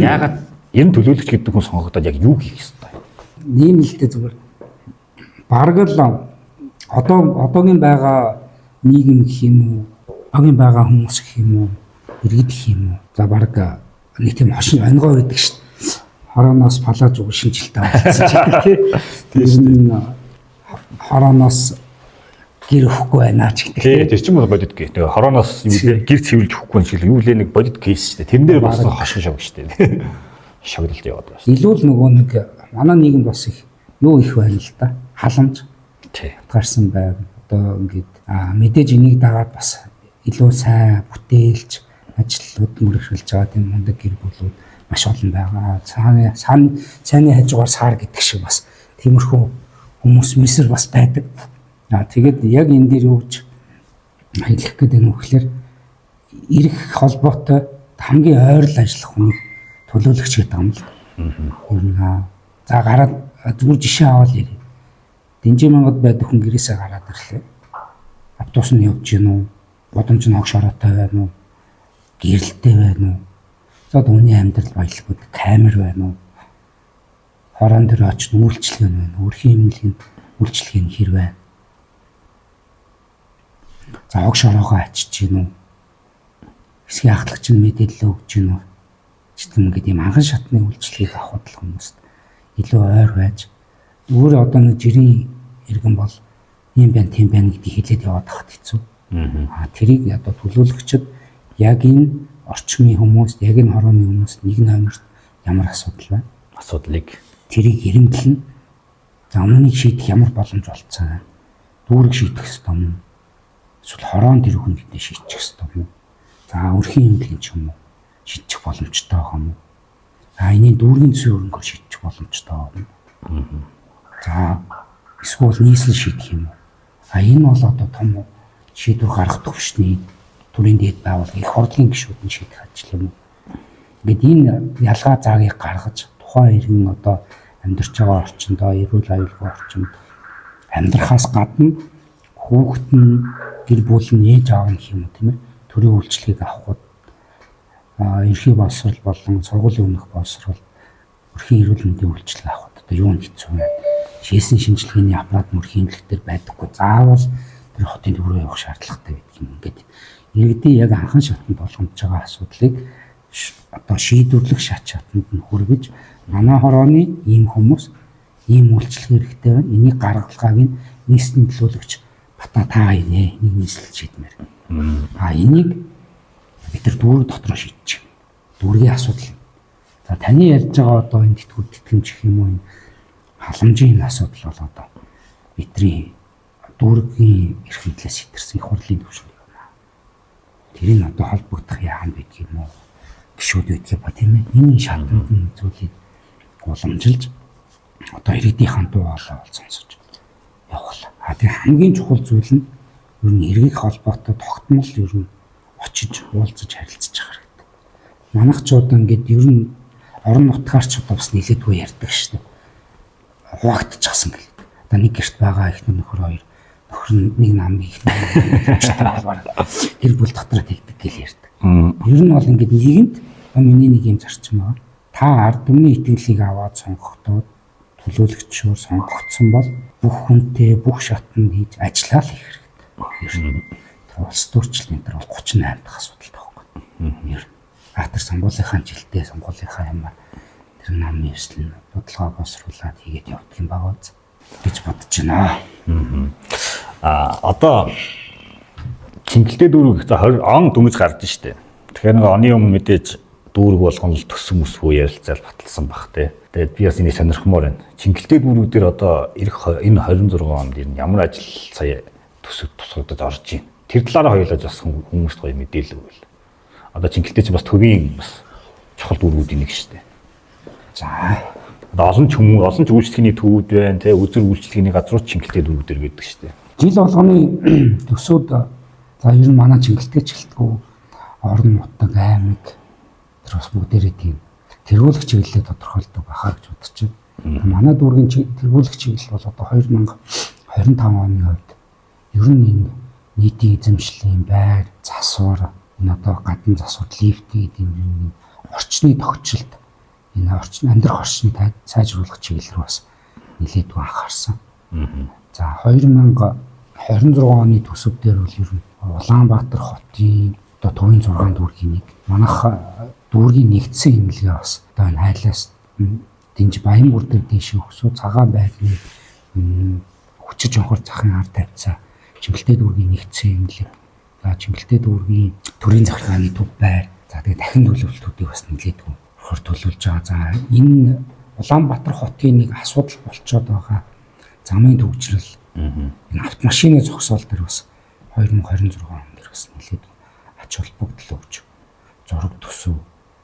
Яагаад энэ төлөөлөгч гэдэг хүн сонгогдоод яг юу хийх ёстой? Нийгэмлэлтэй зүгээр бараг л одоогийн байгаа нийгэм гэх юм уу, одоогийн байгаа хүмүүс гэх юм уу, иргэд гэх юм уу. За бараг нэг тийм хошин онгой байдаг шүү дээ. Хорооноос палаж уг шинжилтээ болсон ч тийм. Хорооноос гэр өгөхгүй байна ч гэдэг. Тийм тэр чинь бодит гээ. Тэгээ хорооноос гэр цэвэрлж өгөхгүй юм шиг юу лээ нэг бодит кейс шүү дээ. Тэрэн дээр бас хошин шог шүү дээ. Шогдолт яваад байна. Илүү л нөгөө нэг манай нийгэм бас их юу их байна л да. Халамж. Тийм. Гарсан байв. одоо ингээд мэдээж энийг дагаад бас илүү сайн бүтээлч ажлууд мөрөглөж байгаа тийм мундаг гэр бүлүүд маш олон байгаа. Цааны хажуугаар сар гэдэг шиг бас тиймэрхүү хүмүүс мессер бас байдаг. Тэгээд яг энэ дээр юу гэж хэлэх гээд байна вэ гэхээр ирэх холбоотой хамгийн ойрол ажиллах хүнийг төлөөлөгч гэдэг юм л. Ер нь за гараад зүгээр жишээ аваад ярив. Дэнжи Монгод байдаг хүн гэрээсээ гараад ирлээ. Автобус нь явж гин үү? Бодомж нь огш ороотой байна уу? Гэрэлтэй байна уу? За үүний амьдрал баялаггүй камер байна уу? Хорон дээр очиж үйлчлэг нь байна. Өрхийн имлэгийн үйлчлэг нь хэр байна? За огш ороогоо ачиж гин үү? Хэсгийн ахлагч нь мэдээлэл өгч гин үү? Читгэм гэдэг юм анхан шатны үйлчлэгийг авах бодлого хүмүүст илүү ойр байж өөрөө одоо нэг жирийн иргэн бол юм байна тийм байна гэдгийг хэлээд яваад тахад хэцүү. Тэрийг одоо төлөөлөгчд яг энэ орчмын хүмүүст, яг энэ хорооны хүмүүст нэг номерт ямар асуудал байна? Асуудлыг тэрийг эрэмблэн за өмнөнийг шийдэх ямар боломж олцсон. Дүүрэг шийдэх ёстой юм. Эсвэл хороон тэр хүндэд шийдчих ёстой юм. За өрхийн имлэг ч юм уу шийдчих боломжтой байгаа юм. Энэний дүүргийн засгийн хөрөнгөөр шийдчих боломжтой байгаа юм. За эсвэл нийслэл шийдэх юм уу? Энэ бол одоо том шийдвэр гаргах төвшний төрийн дэд байгууллага их хурлын гишүүд нь шийдэх ажил юм. Ингээд энэ ялгаа заагийг гаргаж тухайн иргэн одоо амьдарч байгаа орчиндөө эрүүл аюулгүй орчинд амьдрахаас гадна хүүхэд нь гэр бүл нь ээж аав нь юм тийм ээ төрийн үйлчлэгийг авахд эрхий боловсрол болон сургуулийн өмнөх боловсрол өрхийн эрүүл мэндийн үйлчлэг авахд одоо юу хэцүү вэ? Шийсэн шинжилгээний аппарат мөрхийн имлэгтэр байдаггүй. Заавал тэр хотын төв рүү явах шаардлагатай байдаг юм. Ингээд иргэдийн яг анхан шатанд болгомж байгаа асуудлыг одоо шийдвэрлэх шат шатанд нь хүргэж манай хорооны ийм хүмүүс ийм үйлчлэг хэрэгтэй байна. Энийг гаргалгааг нь нийслэлийн төлөөлөгч бата та инэ нэг нийслэл шийдмээр. Энийг бид нар дүүрэг дотроо шийдчих. Дүүргийн асуудал. За таны ярьж байгаа одоо энэ тэтгэврт тэтгэмж гэх юм уу энэ халамжийн асуудал бол одоо бидний дүүргийн эрх мэдлээс сэтэрсэн их хурлын төвшин байна. Тэрийг одоо холбогдох яам гэдэг юм уу? Гишүүд байдгийг ба тийм ээ. Энэ шатнд нь зүйлийг уламжилж одоо иргэдийн дуу хоолой бол сонсож явуул. Тэгээ хамгийн чухал зүйл нь ер нь иргэх холбоотой тогтмол ер нь очиж уулзаж харилцаж байгаа хэрэгтэй. Манайх ч одоо ингээд ер нь орон нутгаарч одоо бас нэлээдгүй ярьдаг шүү дээ. Хуваагдчихсан гэл. Одоо нэг гэрт байгаа ихнэр нөхөр хоёр нөхөр нэг намын ихнэр болвар гэр бүл дотроо тэгдэг гэл ярьдаг. Ер нь бол ингээд нийгэмд миний нэг юм зарчим байгаа. Та ард түмний итгэлийг аваад сонгохдоо төлөөлөгчөөр сонгогдсон бол бүх хүнтэй бүх шатнд хийж ажиллаа л хийх хэрэгтэй. Ер нь улс төрчлөлийн энэ бол 38 дахь асуудал байхгүй. Ер нь тэр сонгуулийнхаа жилдээ сонгуулийнхаа юм тэр намын эвслэн бодлогоо босруулаад хийгээд явдаг юм байгаа гэж бодож байна. Одоо чингэлтэй дүүрэг за 20 он дүмж гарч штэ. Тэгэхээр нэг оны өмнө мэдээж дүүрэг болгоно л төсөн өсвөө ярилцаал баталсан баг тий. Тэгээд би бас энийг сонирхмоор байна. Чингэлтэй дүүрэг дээр одоо эх энэ 26 онд ямар ажил сая тусгагдаж орж байна. Тэр талаараа хоёулаа бас хүмүүст гоё мэдээлэл өгвөл. Одоо чингэлтэй чинь бас төвийн бас чухал дүүргүүдийн нэг штэ. За олон ч үйлчлэгийн төвүүд байна тий. Үзэр үйлчлэгийн газрууд чингэлтэй дүүргүүдэр гэдэг штэ. Жил болгоны төсөөд за ер нь манай чингэлтэй чиглэлтгүй орон нутаг аймаг тэр бас бүгдээрээ тийм тэргүүлэх чиглэлээ тодорхойлдог байхаа гэж бодож байна. Манай дүүргийн тэргүүлэх чиглэл бол одоо 2025 оны үед ер нь энэ нийтийн эзэмшлийн байр, засвар, энэ одоо гадна засвар лифт гэдэг юм орчны тогтчлолт энэ амьдрах орчныг сайжруулах чиглэл рүү бас нэлээдгүй анхаарсан. За 2026 оны төсөв дээр бол ер нь Улаанбаатар хотын одоо төвийн 6 дүүргийн нэг манайх дүүргийн нэгдсэн имлэгээ бас одоо энэ хайлаас Дэнж Баянбүр дээр дэше өсөө цагаан байрны хүчиж онхор захын ард тавьцаа Чингэлтэй дүүргийн нэгдсэн имлэг за Чингэлтэй дүүргийн төрийн захиргааны төв байр за тэгээ дахин төлөвлөлтүүдийг бас нэлээдгүй хор төлөвлөж байгаа. За энэ Улаанбаатар хотын нэг асуудал болцоод байгаа замын төвчрөл Энэ автомашины зогсоол дээр бас 2026 он дээр бас нэлээд ач холбогдол өгч зураг төсөв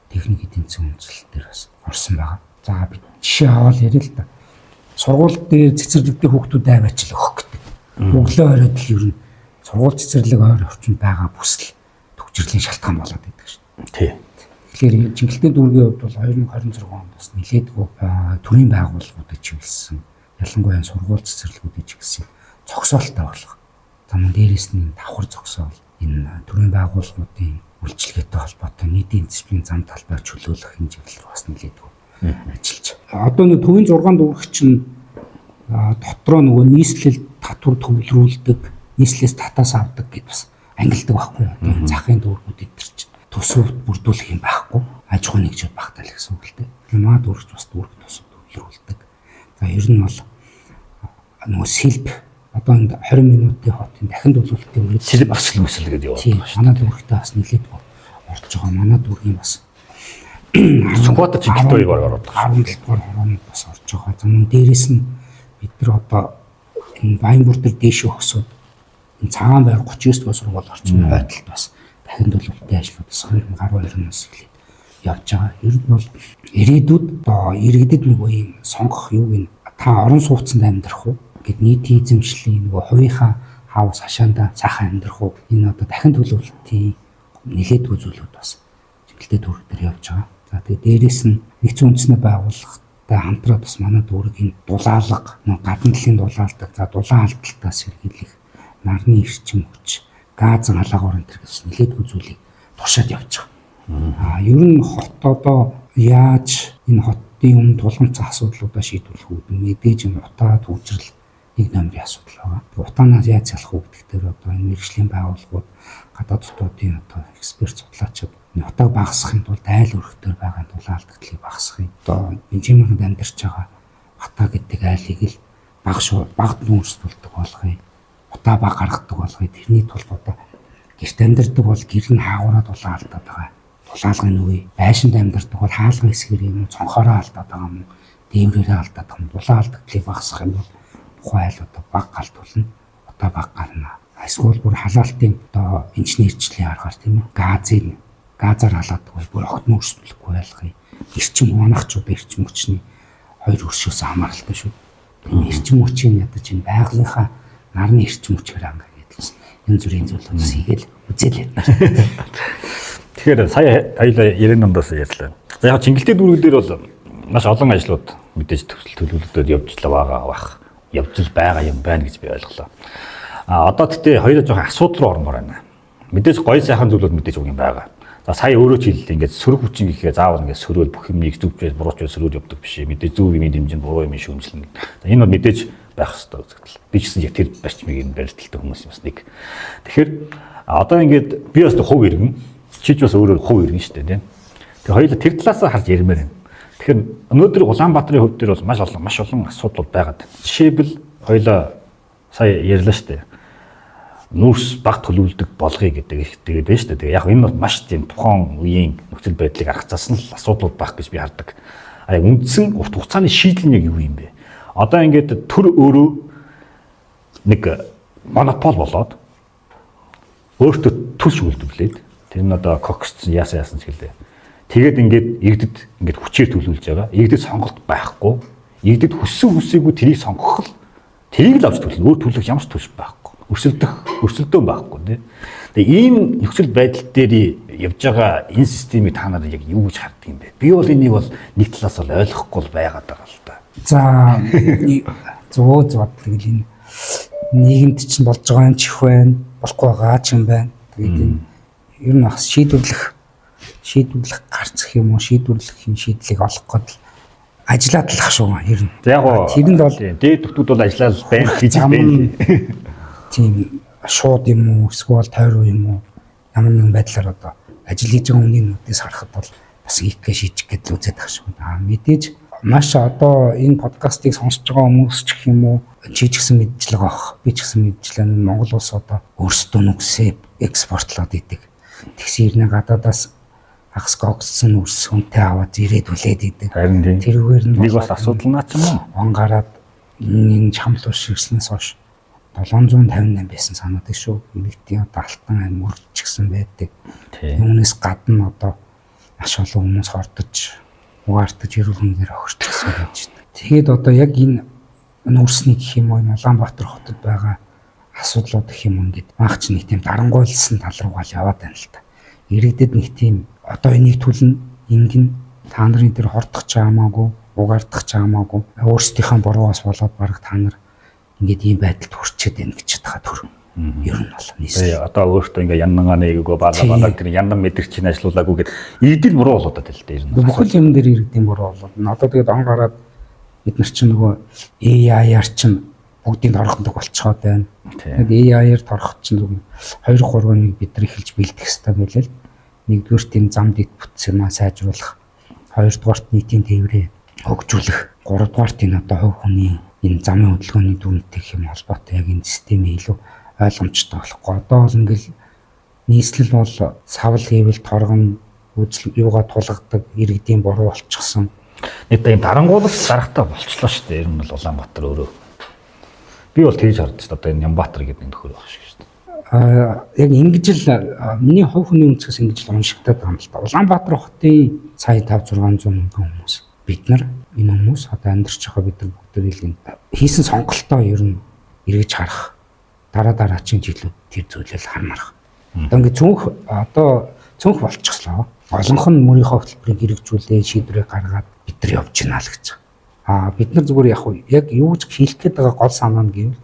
техник эдийн засгийн үндэслэл дээр бас орсон байгаа. За би жишээ аваад ярил л да. Сургууль дээр цэцэрлэгтэй хүүхдүүд аваач л өгөх гэдэг. Өглөө оройд л ер нь сургууль цэцэрлэг ойр орчинд байгаа бүсэл төвчрлийн шалтгаан болоод байдаг шүү. Тий. Тэгэхээр Чингэлтэй дүүргийн хувьд бол 2026 онд бас нэлээдгүй төрийн байгууллагуудад чиглэсэн ялангуяа сургууль цэцэрлэгүүдэд чиглэсэн зогсоолтой болох. За мөн дээрээс нь давхар зогсоол энэ төрийн байгууллагуудын үйлчлэгээтэй холбоотой нийтийн дисциплин зам талбайг чөлөөлөх хэмжээгээр бас нэлээдгүй ажиллаж. Одоо нэг төвийн 6 дүүрэг чинь дотроо нөгөө нийслэл татвар төвлөрүүлдэг, нийслэлээс татаас авдаг гэд бас ангилдаг байхгүй юу? Одоо захын дүүргүүд энэ чинь төсөв бүрдүүлэх юм байхгүй. Аж ахуйн нэгжүүд багтаал гэсэн үг л дээ. Маа дүүрэгч бас дүүрэг төсөв төвлөрүүлдэг. За ер нь бол нөгөө сэлб одоо энэ 20 минутын хотын дахин төлөвлөлтийн үргэлж сэлб асгал мэсэл гэдэг яваад байгаа шүү. Манай дүүрэгтээ бас нэлээдгүй орж байгаа. Манай дүүргийн бас Сүхбаатар Чингэлтэй баг ороод 17 дугаар хороонд бас орж байгаа. За мөн дээрэс нь бид нар одоо энэ Баянбүр төр дээш өгсөд энэ цагаан байр 39 дугаар сургууль орчмын хойдолд бас дахин төлөвлөлтийн ажлууд бас 2012 оноос эхлээд явж байгаа. Ер нь бол ирээдүйд одоо иргэдэд нэг үе сонгох юу гин та орон сууцнд амьдрах уу гэд нийтийн эзэмшлийн нөгөө хувийнхаа хаус хашаанда сайхан амьдрах уу энэ одоо дахин төлөвлөлтийн нэлээдгүй зүйлүүд бас Чингэлтэй дүүрэг дээр явж байгаа. За тэгээ дээрэс нь нэгдсэн үндэсний байгууллагатай хамтраад бас манай дүүргийн дулаалга гадна талын дулаалдаг за дулаан алдалтаас сэргийлэх нарны эрчим хүч газ халагуурын төр гэсэн нэлээдгүй зүйлийг туршаад явж байгаа. Ер нь хот одоо яаж энэ хотын өмнө тулгамцсан асуудлуудаа шийдвэрлэх үү мэдээж энэ утаа төвчрэл нэг номерын асуудал байгаа. Утаанаас яаж салах уу гэдэг дээр одоо энэ мэргэжлийн байгууллагууд гадаад дотоодын одоо эксперт судлаачид утааг багасгахын тулд айл өрхтөр байгаа дулаалдагдлыг багасгахын одоо бенжиминд амьдарч байгаа утаа гэдэг айлыг л багт нүүрсдүүлдэг болгоё. Утаа баг гаргадаг болгоё. Тэрний тулд одоо гэрт амьдардаг бол гэр нь хаагаараа дулаан алдаад байгаа. Дулаалгын үе байшинд амьдардаг бол хаалгын хэсгээр юм цонхороо алдаад байгаа юм. Дээврээрээ алдаад байгаа юм. Дулаан алдагдлыг багасгах юм бол тухайн айл одоо баг галтуулна. Утаа баг гарна. Эсвэл бүр халаалтын одоо инженерчлэлийн аргаар тийм ээ газар халаадаг бай бүр огт нүүрсдүүлэхгүй байлгая. Эрчим манагчууд эрчим хүчний хоёр өршөөс хамааралтай шүү. Энэ эрчим хүчийг ядаж энэ байгалийнхаа нарны эрчим хүчээр ангаа гэдэлсэн. Энэ зүрийн зүйлүүдс хийгээл үзээлээ. Тэгэхээр сая хоёлаа 90-аас ярьлаа. За яг Чингэлтэй дүүрэг дээр бол маш олон ажлууд мэдээж төлөвлөлтөд явж байгаа бах. Явж л байгаа юм байна гэж би ойлголоо. Одоо тэгтээ хоёулаа жоохон асуудал руу ормоор байна. Мэдээж гоё сайхан зүйлүүд мэдээж үг юм байгаа. За сая өөрөө ч хэллээ ингээд сөрөг хүчин гэхээ заавал ингээд сөрөөл бүх юмыг зүвчээс буруучвал сөрөөл явдаг биш. Мэдээж зөв юмын дэмжинд буруу юм шүүмжлэн. За энэ бол мэдээж байх ёстой үзэгдэл. Би ч гэсэн яг тэр барьцмыг энэ барилталтай хүмүүс юмс нэг. Тэгэхээр одоо ингээд би бас хувь иргэн чи ч бас өөрөө хувь иргэн шүү дээ тийм. Тэгээ хоёулаа тэр талаас харж ярмаар байна. Тэгэхээр өнөөдөр Улаанбаатарын хувьд дээр бол маш олон асуудал байгаад байна. Жишээлбэл хоёулаа сая ярьлаа шүү дээ. Нүүрс баг төлөвлөдөг болгоё гэдэг байна шүү дээ. Тэгээ яг энэ бол маш тийм тухайн үеийн нөхцөл байдлыг аргацаас нь л асуудлууд байх гэж би хардаг. Үндсэн урт хугацааны шийдэл нь яг юу юм бэ? Одоо ингээд төр өөрөө нэг монопол болоод өөртөө төлш үйлдвэрлээд тэр нь одоо кокс яасан ч гэлээ. Тэгээд ингээд иргэдэд ингээд хүчээр төлөвлөж байгаа. Иргэдэд сонголт байхгүй. Иргэдэд хүссэн хүсээгүй тэрийг сонгох л тэрийг л авч төлнө. Өөр төлөх ямар ч төлш байхгүй. Өрсөлдөөн байхгүй тийм. Тэгээ ийм нөхцөл байдал дээр явж байгаа энэ системийг та нар яг юу гэж харддаг юм бэ? Би бол энийг бол нэг талаас бол ойлгохгүй байгаад байгаа л да. За зөв тэгэл энэ нийгэмд чинь болж байгаа юм чих байна, болохгүй байгаа ч юм байна. Тэгээд энэ ер нь бас шийдвэрлэх гарцах юм уу, шийдвэрлэх шийдлийг олох гээд ажиллаад л ах шүү ер нь. За яг гоо тэрэнд бол дээд төвтүүд бол ажиллаад байна гэж байна. Тийм шууд юм уу, эсвэл тойроо юм уу ямар нэгэн байдлаар одоо ажил хийж байгаа хүний нүдээс харахад бол бас ийхгээ шийдэх гэдэл үзээд ах шүү. Мэдээж маш одоо энэ подкастыг сонсож байгаа хүмүүс ч гэх юм уу чи ч гэсэн мэдчлэг авах, би ч гэсэн мэдчлээ нь Монгол улс одоо өөрсдөө нүгсээ экспортлоод идэг. Тэгсэн ирнэ гадаадаас агс гогцсон үрс хүнтэй аваад ирээд үлээд идэг. Харин тийм. Тэрүүгээр нь нэг бас асуудал наа ч юм уу. Он гараад энэ чамлуус ширснээс хойш 758 байсан санаадаг шүү. Иргэдийн одоо алтан айн мөрч гсэн байдаг. Үүнээс гадна одоо маш олон хүмүүс хордож, угаартаж эрүүл мэндээр огцсон гэж байна. Тэгээд одоо яг энэ нүүрсний гэх юм уу, Улаанбаатар хотод байгаа асуудлууд гэх юм ингээд маач нэг тийм дарангуйлсан тал руугаа л яваад байна л та. Иргэдэд нэг тийм одоо энийг түлэн ингэн та нарын дээр хордох ч хамаагүй, угаардах ч хамаагүй, өөрсдийнхөө буруугаас болоод баг та нар ингээд ийм байдалд хүрчээд байна гэж байгаа төр. Ер нь бол нийслэл. Одоо өөртөө ингээ яннгаа нээгөө баалаа тэр яндан мэдрэгчийн ажиллуулаагүй гэд иргэдийн буруу болоод байна л дээ ер нь. Бүхэл юм дээр иргэдийн буруу болоод. Одоо тэгээд он гараад бид нар чинь нөгөө AI-аар чинь бүгдийг торохдог болцоод байна. Тэгээд AI-аар торох чинь 2 3-ыг бид нар эхэлж бэлдэх хэрэгтэй байлээ. Нэгдүгээр тийм зам дэд бүтц юмаа сайжруулах, хоёрдугаарт нийтийн тээврээ хөгжүүлэх, гуравдугаарт энэ одоо хувь хүний энэ замын хөдөлгөөний дүнтэй хэм холбоотой яг энэ системээ илүү ойлгомжтой болохгүй. Одоо бол ингээл нийслэл бол савл хийвэл торгон үзэл юугаа тулгадаг, иргэдийн буруу болчихсон. Нэг тийм дарангуулалт дарахтаа болчлоо шүү дээ. Ер нь бол Улаанбаатар өөрөө. Би бол тэгж харагдаж одоо энэ Нямбаатар гэдэг нөхөр байх шиг шүү дээ. Яг ингэж л миний хувь хүний үнцгээс ингэж л уншигдаад байгаа юм л та. Улаанбаатар хотын сая 5-600 мянган хүмүүс. Бид нар энэ хүмүүс одоо амьдарч байгаа бид нар бүгд хийсэн сонголтоо ер нь эргэж харах. Дараагийн жилүүд тэр зүйлэл хармарах. Одоо ингэ цөөнх болчихлоо. Олонх нь мөрийнхөө хөтөлбөрийг хэрэгжүүлээ, шийдвэрээ гаргаад бид нар явж гинэ л гэж. Бид нар зүгээр яг юу гэж хэлэх гээд байгаа гол санаа нь гэвэл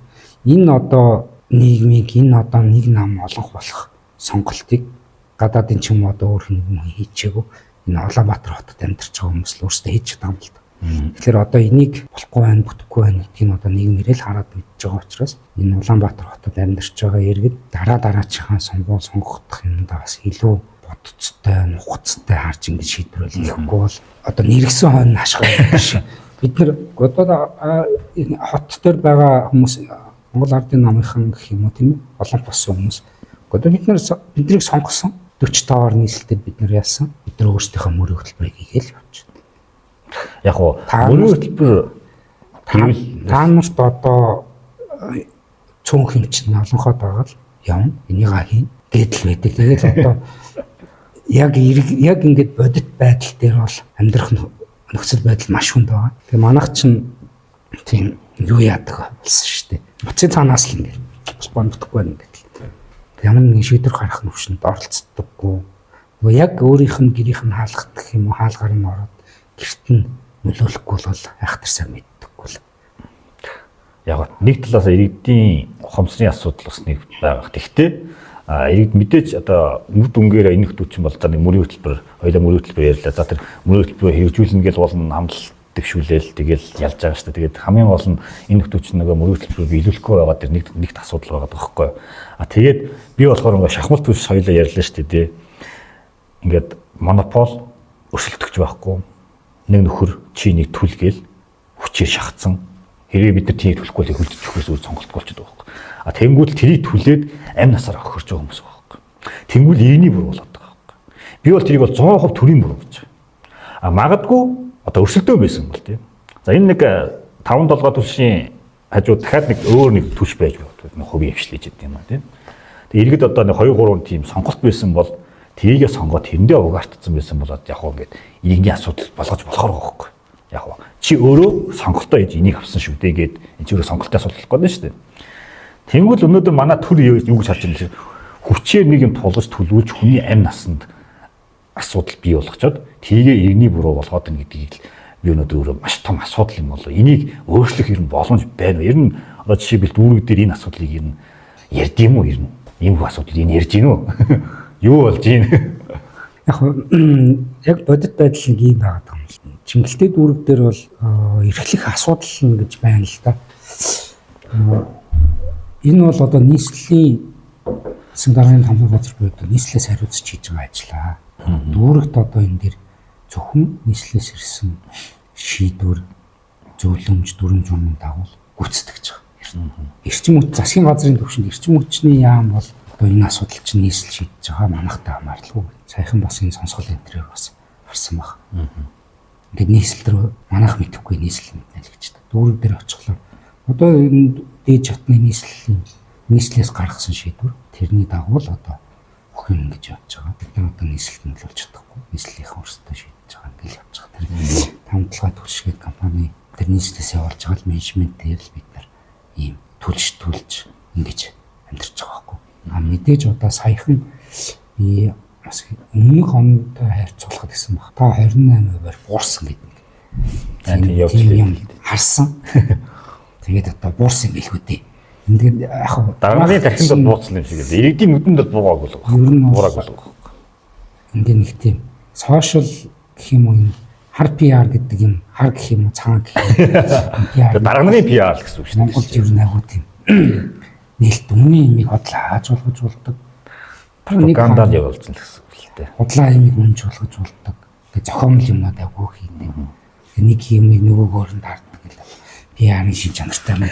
энэ одоо нийгмийг энэ одоо нэг нам олонх болох сонголтыг гадаадын ч юм уу одоо өөр хүн хийчихээгүй энэ Улаанбаатар хотод амьдарч байгаа хүмүүс л өөрсдөө хийж байгаа юм л да. Тэгэхээр одоо энийг болохгүй байх, бүтэхгүй байх гэдгийг одоо нийгмээрээ л хараад мэдж байгаа учраас энэ Улаанбаатар хотод амьдарч байгаа иргэд дараачихаа сонгох юмдаа бас илүү бодцтой, нухацтай харж ингэж шийдвэрлэх хэрэггүй бол одоо нэргсэн хойно ашиг биш. Бид нар одоо хот дээр байгаа хүмүүс Монгол ардын намынхан гэх юм уу тийм ээ олон болсон хүмүүс. Одоо биднийг сонгосон 45-аар нийслэлтэд бид нар яасан. Бид нар өөрсдийнхөө мөрийн хөтөлбөрийг хийгээл явж байна. Яг уу мөрийн хөтөлбөр та нарт одоо цөөн хэмчин олонхоод байгаа л явна. Энийг хийн гэдэл байдаг. Тэгээд одоо яг ингээд бодит байдал дээр бол амьдрах нөхцөл байдал маш хүнд байгаа. Тэгээ манайх чинь тийм юу яадаг болсон шүү дээ. Буцын цаанаас л ингээд спонтоггүй ингээд ямар нэгэн шийдвэр гаргах нөхцөлд оролцдоггүй. Нөгөө яг өөрийнх нь гэрийнх нь хаалгах гэх юм уу хаалгаар нь ороод гэрт нь нөлөөлөхгүй бол айхтар сайн мэддэггүй л. Яг нэг талаас иргэдийн ухамсарын асуудал бас нэг байгаа. Тэгэхдээ иргэд мэдээж одоо үр дүнгээр энэ хөтөлбөр бол за нэг мөрийн хөтөлбөр, хоёулаа мөрийн хөтөлбөр ярьлаа. За тэр мөрийн хөтөлбөрөөр хэрэгжүүлнэ гэж болно хамлалт дэвшүүлээл тэгэл ялж байгаа шүү дээ. Тэгээд хамгийн гол нь энэ хөтөлбөр нөгөө мөрийн хөтөлбөрийг биелүүлэхгүй байгаа тэр нэгт асуудал байгаа байхгүй. Тэгээд би болохоор ингээ шахмал түвш хоёулаа ярьлаа шүү дээ. Ингээд монопол өрсөлдөгч байхгүй. Нэг нөхөр чи нэг түлгээл хүчээр шахацсан. Хэрвээ бид нар тийг төлөхгүй л хөлдөж өгөхөөс өөр сонголт болчиход байгаа байхгүй. Тэнгүүл тэрийг түлээд амь насаар охирч байгаа хүмүүс байгаа байхгүй. Тэнгүүл иргэний буруу болоод байгаа байхгүй. Би бол тэрийг бол 100% төрийн буруу гэж. Магадгүй одоо өрсөлдөө байсан бол тийм. За энэ нэг 5-7 түвшийн хажууд дахиад нэг өөр нэг түвш байж байгаа. Хувийн хвшлэж идэв юм аа тийм. Тэгээ иргэд одоо нэг 2-3 тийм сонголт байсан бол тэрийгээ сонгоод тэрэндээ угаартсан байсан болоод яг уу ингээд иргэний асуудал болгож болохоор байгаа байхгүй. Яг уу чи өөрөө сонголтоо хийж энийг авсан шүү дээ гээд энэ ч өөрөө сонголтын асуудал байхгүй шүү дээ. Тэнгүүл өнөөдөр манай төр юу гэж харж байгаа юм хүчээр нэг юм тулгаж төлөвлөж хүний амь насанд асуудал бий болгочоод тийгээ иргэний буруу болгоод ин гэдгийг би өнөөдөр өөрөө маш том асуудал юм болоо. Энийг өөрчлөх ер нь боломж байна уу? Ер нь одоо жишээлбэл дүүрэг дээр энэ асуудлыг ер нь ярьд юм уу ер нь? Ийм асуудал энэ ярьж гин үү? Юу болж гин? Яг бодит байдал нэг юм байгаа юм. Чингэлтэй дүүрэг дээр бол эрхлэх асуудал гэж байна л да. Энэ бол одоо нийслэлийн засаг даргын хамт газар буюу нийслэлээс хариуцж хийж байгаа ажлаа. Дүүрэгт одоо энэ дэр зөвхөн нийслэлээс ирсэн шийдвэр, зөвлөмж, дүрм журмын дагуу гүйцэтгэж байгаа. Эрчим хүч засгийн газрын төвшөнд эрчим хүчний яам бол одоо энэ асуудал чинь нийслэл шийдэж байгаа манайхтай хамаарлгүй. Саяхан бас энэ сонсгол энэ төрөөр бас харсан баг. Ингээд нийслэл рүү манайх мэдэхгүй нийслэл мэднэ л гэж та. Дүүрэг дээр очихлоо. Одоо дээд чатны нийслэлээс гаргасан шийдвэр. Тэрний дагуу л одоо бүх юм ингэж явж байгаа. Бид нар одоо нийслэлд нөлөөлж чадахгүй. Нийслэлийн өөрсдөө шийдэж байгаа гэж явж байгаа. Тэр тамтлагаа төлшгээд компани тэр нийслэлээс явуулж байгаа л менежмент дээр л бид нар ийм төлж ингэж амьдарч байгаа байхгүй. Мэдээж одоо саяхан би бас өмнөх онтой харьцуулахад гэсэн баг. Та 28%-аар буурсан гэдэг. Тийм харсан. Тэгээд одоо буурсан гэлгүй дээ. Ингээд яг дараагийн тархинд бол бууцсан юм шиг л иргэдийн нүдэнд бол буугаагүй л байна. Буураагүй л байна. Ингээд нэг тийм сошиал гэх юм уу юм хар PR гэдэг юм хар гэх юм уу цагаан гэх юм. Дараагийн PR гэсэн үг шүү дээ. Монголд ер нь агуу тийм нээлт үнийн имийг хотлоо хааж болгож болдог. Пропагандаар явуулсан гэсэн үг л дээ. Худлаа имийг үнж болгож болдог. Тэгээ зохиомл юмнууд агуу хийдэг. Нэг юмыг нөгөөгөөр нь дарддаг гэл. PR-ийн шин чанартай байна.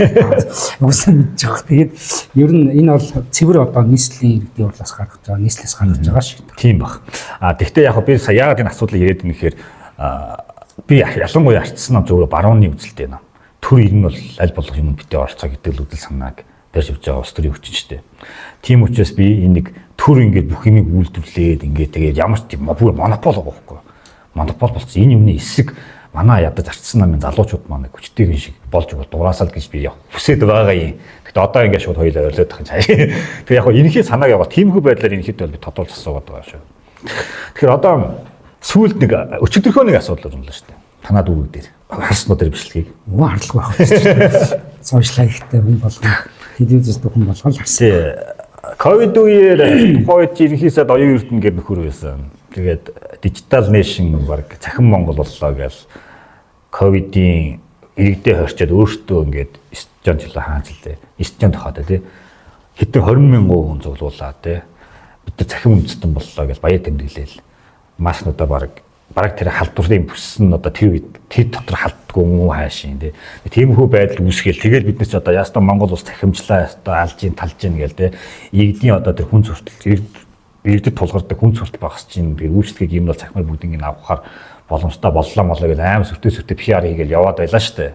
Угсаа мэдж байгаа. Тэгээд ер нь энэ бол цэвэр одоо нийслэлийн иргэдийн урлаас гаргаж байгаа, нийслэлээс гаргаж байгаа шиг. Тийм баг. Тэгвэл яг би сая яагаад энэ асуудлыг ирээд байна гэхээр би ялангуяа арчсан зөвхөн барууны үзэлтэй байна. Төр ер нь бол аль болох юм битээ оролцоо гэдэг л үдэл санааг барьж өгч байгаа улс төрийн хүчтэй. Тийм учраас би энэ нэг төр ингээд бүх юмыг үйлдвэрлээд ингээд тэгээд ямар ч тийм монопол байгаа байхгүй. Монопол болсон энэ юмны эсрэг манай ядаж арчсан намын залуучууд маань хүчтэйгэн шиг болж өгөх дураасаа л гэж би хүсэж байгаа юм. Тэгэхдээ одоо ингээд шууд хоёулаа ойлоод байгаа юм цааш. Тэгээ яг энэхий санааг яваа тиймэрхүү байдлаар энэхэд бол би тодорхойлж асуугаад байгаа шүү. Тэгэхээр одоо сүүлд нэг өчигдөрхөө нэг асуудал байна л шүү дээ. Танаад үүрэг дээр харснууд дээр бичлэгийг. Өө харлаг байх. Сошиал хайхтай хүн болгоо телевизэд хүн болгоо л харсан. Ковид үеэр тухайд ерөнхийдөө оюун эрдэнэ гэр нөхөр байсан. Тэгээд дижитал нэшн баг цахим Монгол боллоо гэж ковидын иргэдээ хорчоод өөртөө ингээд студент жилээ хааж лээ. Студент хаад тий. Хэдэн 20,000 хүн зуглуулаад тий. Бид нар цахим үндэстэн боллоо гэж баяр тэмдэглээл. Машинуудаа баг тэр халдварын бүссэн одоо тэр дотор халддгүй юм уу хаашийн тий. Тиймэрхүү байдал үүсгээл тэгэл бид нар ч одоо ястаа Монгол улс цахимжлаа ястаа алжийн талжийн гээл тий. Иргэдийн одоо тэр хүн суртал иргэдэд тулгардаг хүн суртал багс чинь тэр үйлчлэгийг юм бол цахимаар бүгдийг авахаар боломжтой боллоо гэж аим сүртэй PR хийгээл яваад байлаа штэ.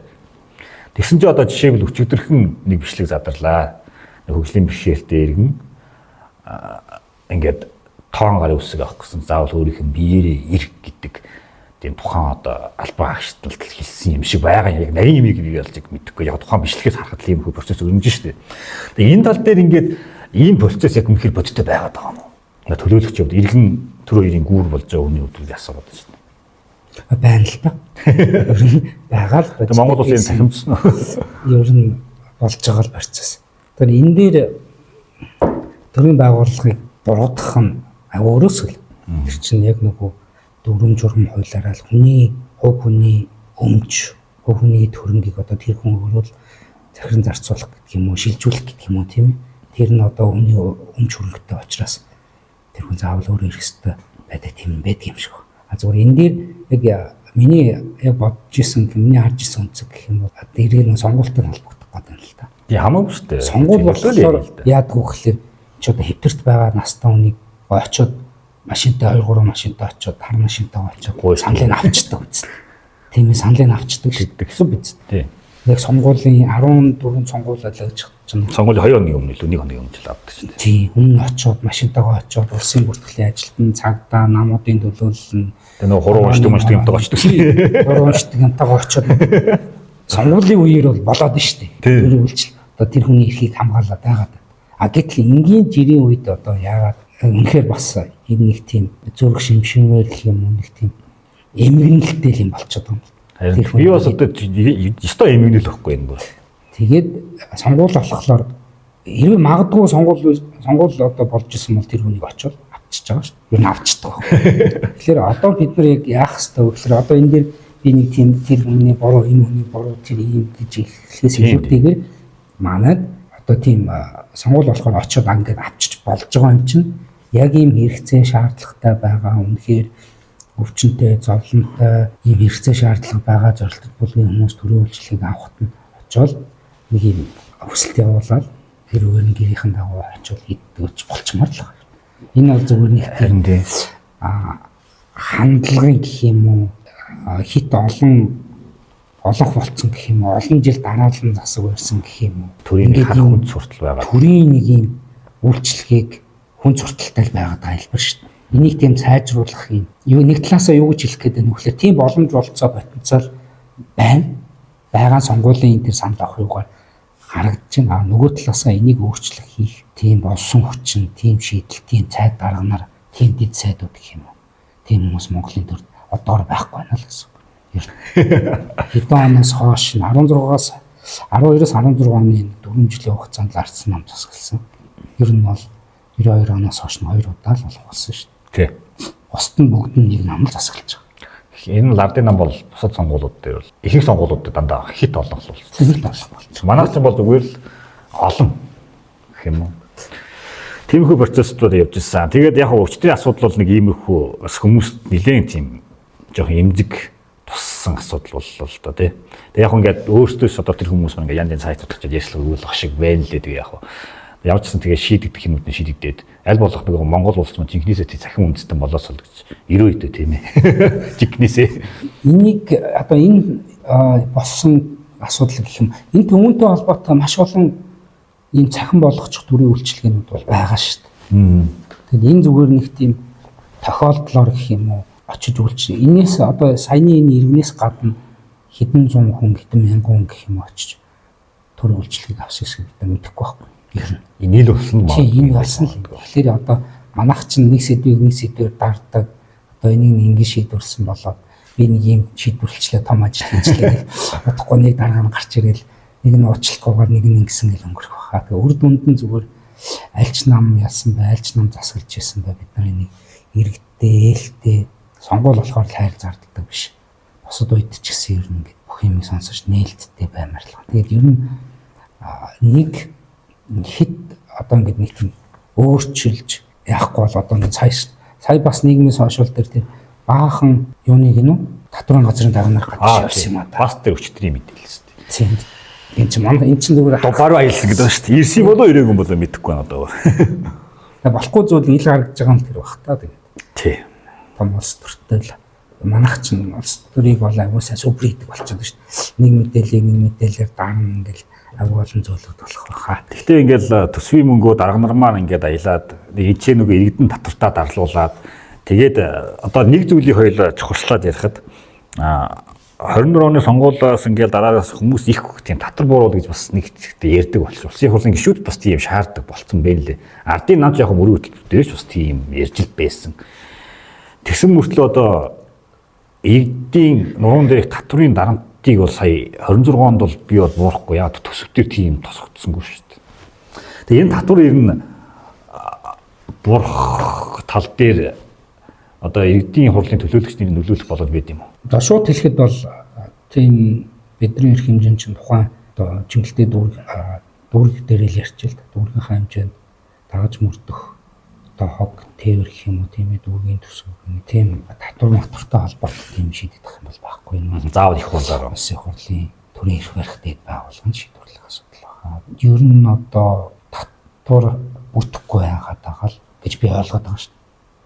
Тэгсэн чинь одоо жишээлбэл өчигдөрхөн нэг бичлэг задарлаа. Хөгжлийн бишээртэй иргэн ингээд тоон гарын үсэг авах гэсэн заавал өөрийнх нь биеэрээ ирэх гэдэг тийм тухайн одоо албан агшталт хэлсэн юм шиг байгаа яг нарийн юмыг би ялж мэдэхгүй яг тухайн бичлэгээс харахад ийм хөө процесс өрнөж штэ. Тэгээ энэ тал дээр ингээд ийм процесс яг үнэхээр бодиттой байгаад байгаа юм уу? Төлөөлөгч явд иргэн төрөө ирийн гүүр болж байгаа хүний үдгийг асуугаад байна шүү дээ. Байна л та. Ер нь байгаа л. Монгол улсын цахимжсан. Ер нь болж байгаа л процесс. Тэгэхээр энэ дээр төрийн байгууллагыг буруудах нь өөрөөсөө л. Тэр чинь яг нөгөө дүрм журм хуулиараа л хүний хувь хүний өмч, хувь хүний төрөнгийг одоо тэр хүн өөрөөр захиран зарцуулах гэдэг юм уу, шилжүүлэх гэдэг юм уу тийм ээ. Тэр нь одоо хүний өмч хөрөнгөтэй учраас тэр хүн заавал өөрөө ирэх ёстой байдаг тийм байдаг юм шиг. Зүгээр энэ дээр яг миний яг бодож исэн, миний харж исэн үнцэг гэх юм бол эргээд нэг сонгуультай холбогдох гэдэг юм л та. Тий хамаагүй шүү дээ. Сонгуул болохоор яадгүй гэхэлэр ч одоо хэвтэрт байгаа настай хүнийг очиод машинтай 2-3 машинтай очиод хар машинтай очиод саналыг авчдаг үст. Тийм ээ саналыг авчдаг гэсэн биз дээ. Яг сонгуулийн 14 сонгуулиа л гэж чинь сонгуулийн 2 хоногийн өмнө л 1 хоногийн өмнө л авдаг шүү дээ. Тийм өмнө очиод машинтайгаа очиод улсын бүртгэлийн ажилтан цагдаа намуудын төлөөлөл тэгээ нөгөө 3 уншдаг юмтайгаа очиод шүү. 3 уншдаг юмтайгаа очиод сонгуулийн үеэр бол болоод нь шүү дээ. Тэр үйлчлэл одоо тэр хүний эрхийг хамгаалаад байгаад. А гэтэл энгийн жирийн үед одоо яагаад үнэхээр бас энэ нэг тийм зүрх шимшмээр гэх юм уу нэг тийм эмгэнэлтэй юм болчиход байна. Би бас одоо ёстой эмгэнэл واخгүй энэ бүр. Тэгээд сонгуул болохоор хэрвээ магадгүй сонгуул одоо болж исэн бол тэр хүнийг очиод авчиж байгаа шүү дээ. Юу н авчдаг. Тэгэхээр одоо бид нар яг яах ёстой вэ гэхээр одоо энэ дээр би нэг тийм тэр хүний буруу энэ хүний буруу тэр ийм гэж эхлээс илүүтэйгээр манайд одоо тийм сонгуул болохоор очиод ингээд авчиж болж байгаа юм чинь яг ийм хэрэгцээ шаардлагатай байгаа үнэхээр өвчнөд зовлонтой ийм хэрэгцээ шаардлага байгаа зорилттой бүлгийн хүмүүс төрийн үйлчлэгийг авахт нь очиод нэг юм өсөлт явуулаад тэр өөрийн гэрийнхэн дагуу очиод идэгч болчмаар л байна. Энэ бол зөвхөн нэг тийм хандлагын гэх юм уу хит олон олонх болцсон гэх юм уу, олон жил дараалан засаг барьсан гэх юм уу. Төрийн хүн суртал байгаа. Төрийн нэг юм үйлчлэгийг хүн сурталтай байгаад байгаа хэлбэр шүү дээ. Энийг тийм сайжруулах юм. Нэг талаасаа юу гэж хэлэх гээд байна вэ гэхээр тийм боломж болцоо потенциал байна. Байгаа сонгуулийн энэ төр санал авах юугаар харагдаж байна. Нөгөө талаасаа энийг өөрчлөх хийх тийм болсон хүчин, тийм шийдэл, тийм цайд дарганаар, тийм дэд сайдууд гэх юм уу. Тийм хүмүүс Монголын төрд одоор байхгүй байна л гэсэн. Хэдэн оноос хойш 16-аас 12-оос 16 оны 4 жилийн хугацаанд ардсан нам засагласан. Ер нь бол 92 оноос хойш 2 удаа л болсон шүү дээ. Тий. Бусд нь бүгд нь нэг нам л засаглаж байгаа. Энэ лардын нам бол бусад сонгуулиуд дээр бол ихэнх сонгуулиудад дандаа хит олон л болсон. Тэгэл болох болж. Манайс ч бол зүгээр л олон гэх юм уу. Тиймэрхүү процессууд явж ирсэн. Тэгээд яг өчтөрийн асуудал бол нэг иймэрхүү бас хүмүүст нэлээд тийм жоохон эмзэг туссан асуудал боллоо л доо тий. Тэгээд яг ингээд өөрсдөөс одоо тэр хүмүүс маань ингээд янз янз сайт утгач ярьслаг өгүүлэх шиг байна л дээ. Тэгээд яг явж ирсэн тэгээд шийдэгдэх юмнууд нь шийдэгдээд аль болох нэг Монгол улс маань жинхнээсээ цахим үндэстэн болоосоо л гэж 90 үедээ тийм ээ. Жинхнээсээ. Энийг одоо энэ болсон асуудал гэх юм. Энэ түүнтэй холбоотой маш олон ийм цахим болгочих төрлийн үйлчилгээнүүд бол байгаа шүү дээ. Тэгэхээр энэ зүгээр нэг тийм тохиолдлоор гэх юм уу очиж үйлчлээ. Энээс одоо саяны энэ иргэнээс гадна хэдэн зуун хүн, хэдэн мянган хүн гэх юм очиж төр үйлчлэгийг авсан гэсэн бид нар мэдэхгүй байхгүй. Ер нь энэ л болсон ба. Тийм энэ болсон л. Тэгэхээр одоо манайх чинь нэг сэдвээр дарддаг. Одоо энийг ингэ шийдвэрлсэн болоод би нэг юм шийдвэрлэлчлээ том ажил хийжлээ. Бодохгүй нэг дараа нь гарч ирэл нэг нь уучлахгүйгээр нэг нь ингэсэн гэл өнгөрөх баха. Тэгээ үр дүнд нь зүгээр альч нам ялсан бай, альч нам засгалж ирсэн бай. Бид нар энийг иргэдээ, ээлтэй сонгуул болохоор л хайр зардалдаг биш. Босод үед ч гэсэн ер нь бүх юмыг сонсож нээлттэй баймарлах. Тэгээд ер нь нэг хэд одоо ингэ нэг тийм өөрчилж яахгүй бол одоо ингэ сая бас нийгмийн сошиал дээр тийм баахан юуныг гинүү татварын газрын даганаар гадаж явсан юм аа. Бас тэр өчтөрийн мэдээлэл шүү дээ. Тийм. Энэ чинь манай энэ чинь зүгээр баруун аялсан гэдэг байна шүү дээ. Ирсэн болоо ирээгүй болоо мэдэхгүй байна одоо. Тэгээ болохгүй зүйл ил гаргаж байгаа нь тэр бах та тэгээд. Тий. Том улс төртөө л манайх чинь улс төрийг бол агуулсаа сүбрийдэг болчиход шүү дээ. Нэг мэдээллээр дарна ингээл агуулсан зөвлөд болох баха. Гэхдээ ингээл төсвийн мөнгөө дарга нар маань ингээд аялаад ичээ нөгөө иргэдэн татвартаа дарлуулад тэгээд одоо нэг зүйлийг хоёул чухалчлаад ярихад 24 оны сонгуулиас ингээл дараагаас хүмүүс их тийм татвар бууруулах гэж бас нэг хэсэгтээ ярьдаг болчих. Улсын хурлын гишүүд бас тийм шаарддаг болцсон байна лээ. Ардын нам яг мөрөө хөтөлбөртөөч бас тийм ярьж л байсан. Тэгсэн мөртлөө одоо иргэдийн нуруунд дээрх татврын дарамтыг бол сая 26 онд бол би бол буурахгүй яг төсөвтөр тийм тосгдсонгүй шүү дээ. Тэгээ энэ татвар ер нь буурах тал дээр одоо иргэдийн хурлын төлөөлөгчдийн нөлөөлөх болоод байд юм уу? Одоо шууд хэлэхэд бол тийм бидний эрх хэмжээнд чинь тухайн одоо чиглэлтэй дүүрэг дээр л ярьчих л да. Дүүргийнхаа хэмжээнд дагаж мөрдөх одоо хог тээвэр гэх юм уу тийм ээ дүүргийн төсөв гэх тийм татвартай холбоотой тийм шийдэгдэх юм бол байхгүй юм. Заавал их хурлаар улсын хурлын төрийн эрх барихтыг байгуулгын шийдвэрлэх асуудал байна. Ер нь одоо татвар бүтэхгүй байгаад байгаа л гэж би ойлгоод байгаа шүү дээ.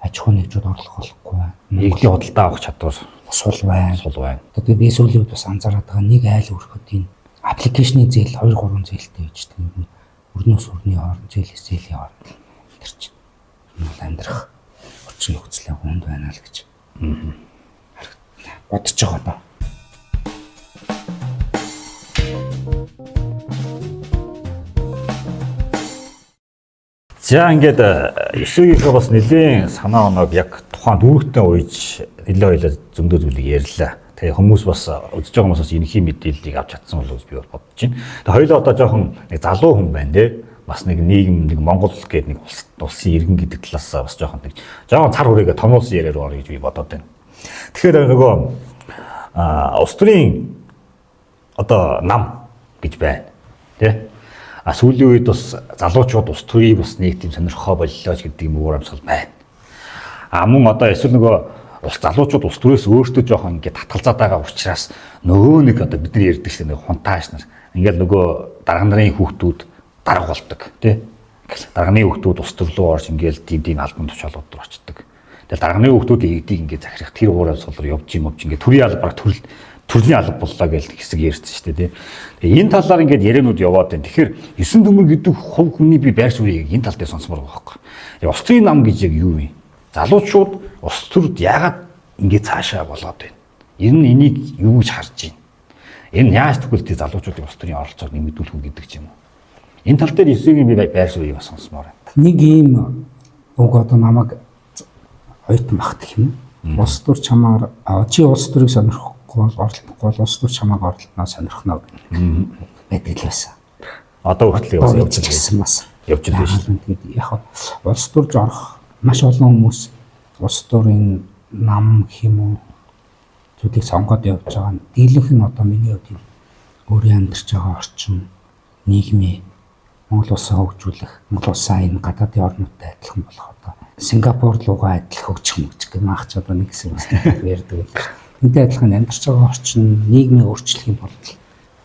Аж ахуй нэгжүүд орлох болохгүй байна. Нийгмийн худалдаа авах чадвар сул байна. Сул байна. Тэгээд би сүүлийн үед бас анзаараад байгаа нэг айл өрхөд энэ аппликейшны зээл 2-3 зээлтэй байж байгаа. Өрнөөс өрний хооронд зээлийн хооронд тэр чинь амьдрах орчин нөхцөлийн хүнд байна л гэж бодож байгаа даа. За ингээд 9-ийнхээ бас нэлийн санаа оноог яг тухайн дүүрэгтэй ууж нэлээ ойлоо зөндөө зүйлийг ярьлаа. Тэгээ хүмүүс бас үзэж байгаа хүмүүс бас энэхийн мэдээллийг авч чадсан болов уу би бодож байна. Тэгээ хоёулаа одоо жоохон нэг залуу хүн байна те. Бас нэг нийгэм нэг Монгол гэдэг нэг улсын иргэн гэдэг талаас бас жоохон цар хүрээгээ томуулсан яриа руу орё гэж би бодоод байна. Тэгэхээр нөгөө улс төрийн одоо нам гэж байна те. Сүүлийн үед бас залуучууд улс төрийг бас нэг тийм сонирхоо боллоо гэдэг юм уур амьсгал байна. Мөн одоо эсвэл нөгөө залуучууд улс төрөөс өөртөө жоохон ингээд татгалзаад байгаа учраас нөгөө нэг одоо бидний ярьдаг шиг нэг хунтааш нар ингээд нөгөө дарга нарын хүүхдүүд дарга болдог тий. Дарганы хүүхдүүд улс төр рүү орж ингээд тийм албан тушаалууд руу очдог. Тэгэл дарганы хүүхдүүд иргэдийг ингээд захирах тэр уур амьсгал руу явж ингээд төрийн албаар төрний алба боллоо гэж хэсэг ярьсан шүү дээ. Тэгээ энэ талаар ингээд яриануд яваад байна. Тэгэхээр 9 төмөр гэдэг хувь хүний би байр суурийг энэ тал дээр сонсомоор байгаа байхгүй. Улс төрийн нам гэж яг юу вэ? Залуучууд улс төрд яагаад ингээд цаашаа болоод байна? Ер нь энийг юу гэж харж байна? Энэ яаж төгөлтэй залуучуудын улс төрийн оролцоог нэмэгдүүлэх үү гэдэг ч юм уу. Энэ тал дээр 9-ийн би байр суурийг бас сонсомоор байна. Нэг ийм уг одоо намайг хоёртон багтах юм. Улс төр чамаар чи улс төрийг сонирхгүй бол оролдохгүй бол улс төр чамааг оролдоно сонирхно гэдэг л байсан. Одоо хүртэл бас явж байсан бас. Явж байна шүү. Тэгээд яг улс төрж орох маш олон хүмүүс улс төрийн нам хэм үү зүйлийг сонгоод явж байгаа нь дийлэнх нь одоо миний хувьд өөрийн амьдарч байгаа орчин нийгмийн Монгол улсаа хөгжүүлэх, Монгол улсаа энэ гадаадын орнуудтай адилхан болох одоо Сингапур руугаа адил хөгжих гэх маах ч одоо нэг хэсэг бас ярьдаг. Энтэй адилхан амьдарч байгаа орчин нийгмийн өөрчлөлийн болтол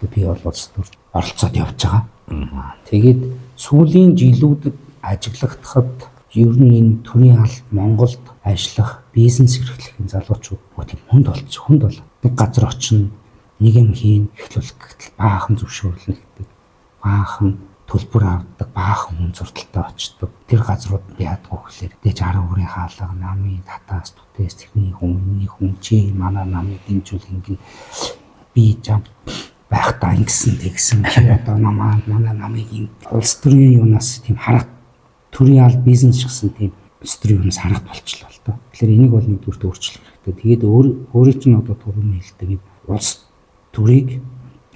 би бол улс төр оролцоод явж байгаа. Тэгээд сүүлийн жилүүдэд ажиглагдахад ер нь энэ төрийн албад Монголд ажиллах, бизнес эрхлэхийн залуучууд тийм хүнд бол нэг газар очино, нэг юм хийн, эхлүүлэх гэтэл баахан зөвшөөрлөн гэдэг. Баахан төлбөр авдаг, баахан хүн зурдалтай очдог. Тэр газрууд яадаг вэ гэхээр дэж 10 хүрийн хаалга, намын татаас, түтээс, техник хүн чи манай намыг дэмжүүл ингэн би жам байхдаа ингэсэн тэгсэн чи одоо манай намыг улс төрийн юунаас тийм харах төрийн аль бизнес гэсэн тийм улс төрийн юунаас харах болчихлоо л доо. Тэгэхээр энийг бол нэгдүгürt өөрчлөх хэрэгтэй. Тэгээд өөрөө чинь одоо түрүүний хэлдэг юм улс төрийг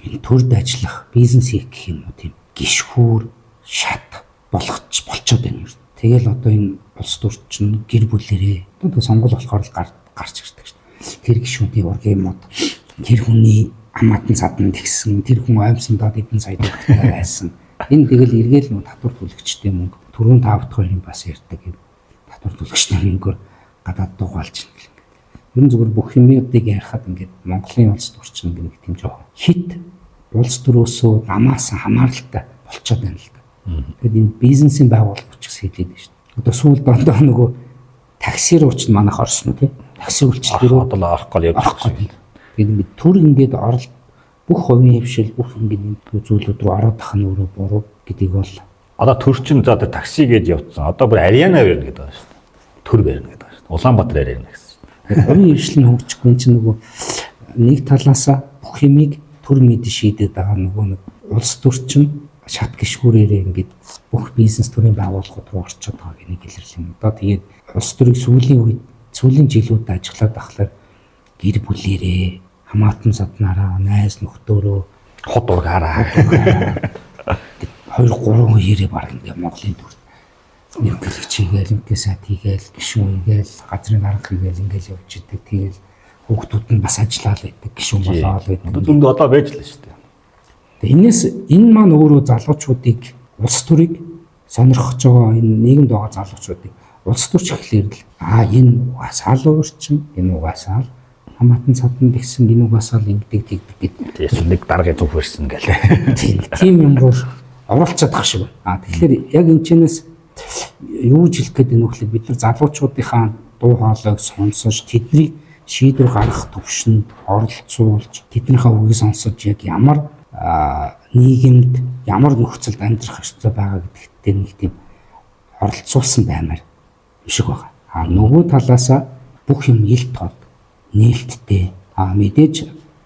энэ төрд ажиллах бизнес хийх гэх юм уу тийм гişхүүр шат болчиход байна юм. Тэгэл одоо энэ улс төрч чинь гэр бүлэрээ одоо сонгол болохоор л гарч ирдэг шүү дээ. Тэр гişүүдийн ургийн мод тэр хүний амаатан садан тэгсэн тэр хүн оймсондоо хэдэн сая төгрөгтэй байсан. Энэ тэгэл эргээл нөө татвар төлөгчтэй мөнгө түрүүн 5-2-ын бас ярьдаг юм. Татвар төлөгчтэй мөнгөөр гадаад дуугаалж байна. Ер нь зөвхөн бүх юмнуудыг ярихад ингээд Монголын улс төрчин гэх тийм жоо хит улс төрөөсөө намаас хамааралтай болчиход байна л да. Тэгэхээр энэ бизнесийн байгууллагч гэсэн хэлээд байна шүү дээ. Одоо сүүл дондоо нөгөө такси руу ч манайх орсон тийм. Такси үйлчлэл рүү одоо орох гол явж байна. Тэгээд ингээд төр ингээд оролт бүх хувийн хвшил бүх ингээд энэ зүйлүүд рүү ороод ах нь өөрөө буруу гэдгийг бол одоо төрчин за тэр такси гээд явцсан. Одоо бүр Ариана барина гэдэг байна шүү дээ. Төр барина гэдэг байна шүү дээ. Улаанбаатар Ариана гэсэн. Хувийн хвшил нь хөгжихгүй чинь нөгөө нэг талаасаа бүх юмыг төр мэд шийдээд байгаа нөгөө нэг улс төрчин шат гişгүүрээрээ ингээд бүх бизнес төрийн байгууллагууд руу орчод байгааг энийг илэрлэх юм. Одоо тэгээд улс төрийг сүүлийн жилүүдэд ажиглаад ахлаар гэр бүлэрээ хамаатан саднараа найз нөхдөөрөө хот ургаараа 2-3 хоёрыг баг ингээд Монголын төр нэмгэлэг чигээл ингээд сайд хийгээл гişүүн хийгээл газрын дарга хийгээл ингээд явж идэг. Тэгэл хүүхдүүд нь бас ажиллаад байдаг гişүүн болоод байдаг. Дүнд одоо байж л шүү дээ. Энээс энэ маань өөрөө залуучуудыг улс төрийг сонирхож байгаа энэ нийгэмд байгаа залуучуудыг улс төрч гэхлээр л энэ угаасаа л өөрчин энэ угаасаа л хамаатан садан гэсэн энэ угаасаа л ингэдэг тэгдэг гэдэг. Эсвэл нэг даргын зүг хөрсөн гэлээ. Тийм юм руу оруулцаад ах шиг байна. Тэгэхээр яг энэ чэнэс юу ч хэлэх гээд нөхлөд бид нар залуучуудынхаа дуу хоолойг сонсож тэднийг шийдвэр гаргах төвшөнд оролцуулж тэднийхээ үгийг сонсож яг ямар нийгэмд ямар нөхцөлд амьдрах ёстой байгаа гэдэгтээ нэг тийм оролцуулсан баймаар юм шиг байна. Нөгөө талаасаа бүх юм ил тод нээлттэй мэдээж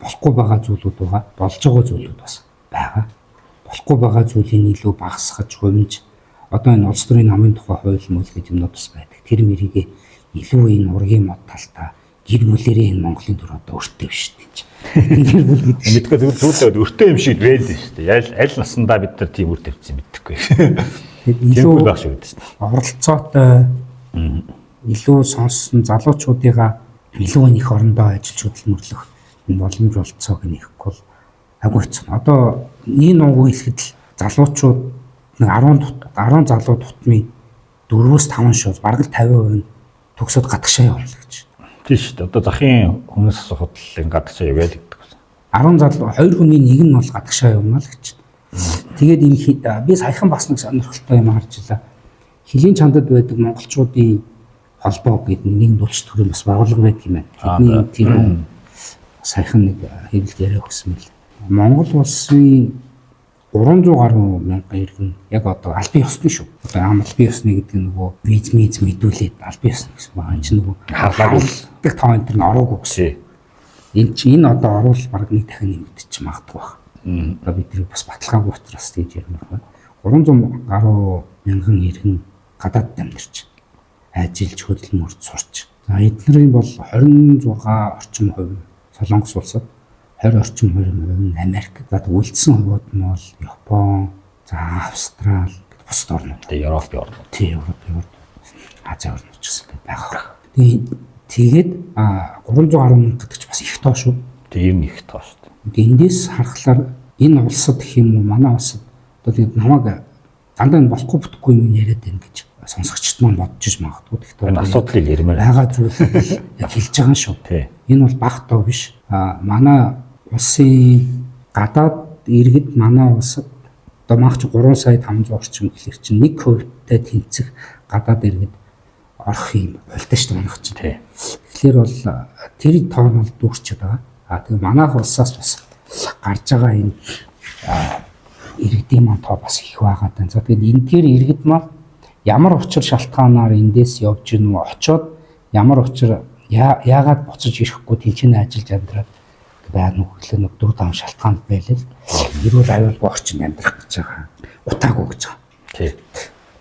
болохгүй байгаа зүйлүүд байгаа, болж байгаа зүйлүүд бас байгаа. Болохгүй байгаа зүйлийг илүү багасгаж хувьж одоо энэ улс төрийн намын тухай хууль мөл гэж юмнууд бас байдаг. Тэр мэрийгээ илүү энэ ургийн мод талтаа гэр бүлэрээ энэ Монголын төр одоо өртөө биш гэж. Гэр бүл гэдэг мэдгүй зүйлээ өртөө юм шиг байдаг шүү дээ. Аль насандаа бид нар тийм үр тавьсан мэдхгүй. илүү байх шүү дээ. оролцоотой илүү сонссон залуучуудыгаа илүү их орондоо ажиллаж хөдөлмөрлөх энэ боломж олцоог нэхгүй бол агуу хэцүү. Одоо энэ нууггүй хэлэхэд л залуучууд нэг 10 залуу тутмын 4-5 шууд бараг л 50% нь төгсөөд гадагшаа явуулна гэж. Тийм шүү дээ. Одоо захын хүмүүс асуухад л гадагшаа явъя л гэдэг. 10 залуу 2 хүний нэг нь бол гадагшаа явна л гэж. Тэгээд энэ би саяхан бас нэг сонирхолтой юм харжлаа. Хилийн чандад байдаг монголчуудын холбоо гэдэг нэг дулч төрөл бас байгуулга байдаг юм байна. Тэдний тийм саяхан нэг хэвлэл яриа өгсөн мэл. Монгол улсын 300 гаруй мянган иргэн яг одоо албан ёсны шүү. Одоо албан ёсны гэдэг нь нөгөө виз мэдүүлээд албан ёсны гэсэн байгаа. Энэ чинь нөгөө харлагддаг тоо энэ нь ороогүй гэсэн. Энэ одоо оруул баг нэг дахин нэмэгдэж магадгүй байна. Одоо бидний бас баталгаагүй учраас тийж ярих байна. 300 гаруй мянган иргэн гадаад амьдарч ажиллаж хөдөлмөрт сурч. За эднэрийн бол 26 орчим хувь Солонгос улсад 20 орчим хувь нь Америк. За үлдсэн хувиуд нь бол Япон, за Австрали, бусад орнууд. Тэгээ Европ орнууд. Тийм Европ, Азийн орнууд ч гэсэн байгаа. Тэгээд 300 гаруй мянга гэдэг ч бас их тоо шүү. Тэгээ юм их тоо шүү. Тэгээд эндээс харахаар энэ улсад гэх юм уу манай улсад одоо тэгээд намайг дандаа болохгүй бүтэхгүй юм яриад байна гэж сонсогчд маань бодож магадгүй. Тэгэхээр энэ асуудлыг ярмаар байгаа зүйл яг хэлж байгаа шүү. Энэ бол бага тоо биш. Манай улсын гадаад иргэд манай улсад одоо маач 3 сая 500 орчим гэхэлэр чинь 1%-тай тэнцэх гадаад иргэд орох юм болтой шүү дээ манайх чинь. Тэгэхээр бол тэр тоо нь бол дүүрчээд байгаа. Тэгээ манайх улсаас бас гарч байгаа энэ иргэдийн маань тоо бас их байгаа даа. За тэгээд энэ тэр иргэд маань ямар учир шалтгаанаар эндээс явж гин үү очоод ямар учир яагаад буцаж ирэхгүй тийчнээ ажиллаж амьдраад байна уу гэхлээр нэг 4-5 шалтгаан байлаа. Эрүүл аюулгүй орчинд амьдрах гэж байгаа. Утаагүй гэж байгаа. Тий.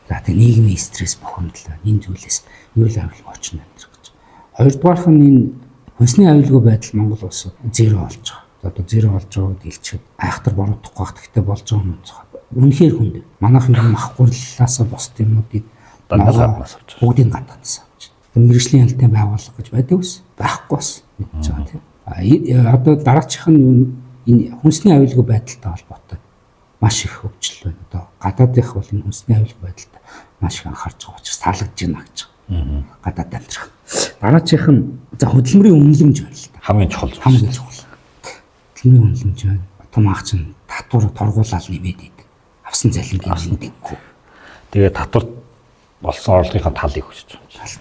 За тэгээ нийгмийн стресс бухимдал энэ зүйлээс эрүүл аюулгүй орчинд амьдрах гэж. Хоёрдугаарх нь энэ хүнсний аюулгүй байдал Монгол улсад зеро болж байгаа. Одоо зеро болж байгааг хэлчихэд айхтар боруудахгүй бах гэхдээ болж байгаа юм цаа. Үнэхээр хүнд. Манайх юм махгуурлаасаа босд юмнуудыг бүгдийг гадаадсан. Мэргэжлийн ялтай байгууллага гэж байдаг ус байхгүй бас мэдж байгаа тийм. Одоо дараачих нь энэ хүнсний аюулгүй байдалтай холбоотой маш их хөгжил байна. Одоо гадаадынх бол энэ хүнсний аюулгүй байдалтай маш их анхаарч байгаа учраас таалагдж байна гэж. Гадаад амьдрах. Дараачих нь за хөдөлмөрийн үнэлэмж байна л да. Хамгийн чухал. Хөдөлмөрийн үнэлэмж байна. Том ах чинь татвар торгуулаад нэмээд идэг. Авсан залингийн нэмдэггүй. Тэгээ татвар болсон орлогынхаа талыг хүсэж байгаа.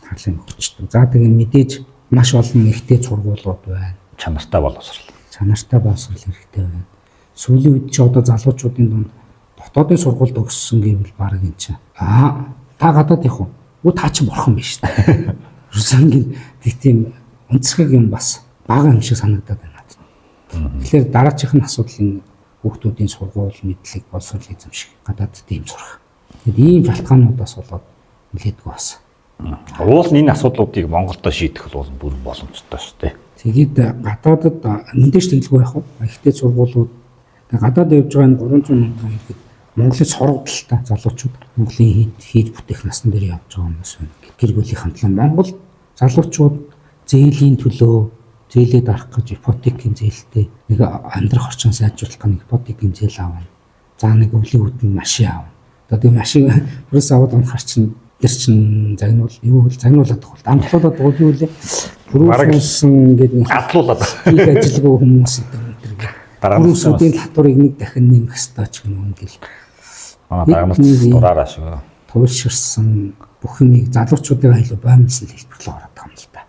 Талын хүчтэй. За тэгээ мэдээж маш олон ихтэй сургуулиуд байна. Чанартай боловсрол. Чанартай боловсрол хэрэгтэй байна. Сүүлийн үед ч одоо залуучуудын дунд дотоодын сургуульд өгсөн гэвэл баг энэ чинь та гадаад явах уу? Та чинь бурхан биш үү? Русангийн тийм өнцгэг юм бас бага юм шиг санагдаад байна. Тэгэхээр дараачих нь асуудал энэ хүүхдүүдийн сургууль мэдлэг боловсрол эзэмших гадаад тийм сурах. Тэгэд ийм шалтгаануудаас болоод нэлээдгүй бас. Уул нь энэ асуудлуудыг Монголдо шийдэх бол бүр боломжтой шүү дээ. Тэгээд гадаадад мэдээж тэглгүй байх уу? Ихтэй сургуулиуд гадаад явж байгаа энэ 300 мянган иргэд Монголын сургалттай залуучууд Монголын хийж бүтээх насны дээр явж байгаа хүмүүс байна. Гэр бүлийн хамтлан Монгол залуучууд зээлийн төлөө зээлээ дарах гэж ипотекийн зээлтэй нэг амьдрах орчин сайжруулах гэх ипотекийн зээл авна. За нэг өвлийн үүдэн машин авна. Одоо тийм машин бүрээс аваад унахар чинь тэр чин загнуул юу вэ загнуулаад тахвал амтлуулаад байгаа юу вэ бүрүүлсэн гэдэг нэг атлуулаад их ажилгүй хүмүүс гэдэг бүрүүлсүүдийн татварыг нэг дахин нэмэх ёстой ч гэнэ үнгэл дарамт дураараа шүү туйлширсан бүх юмыг залуучуудын айлуу баймсан хэлбэрлээ ороод байгаа юм л да.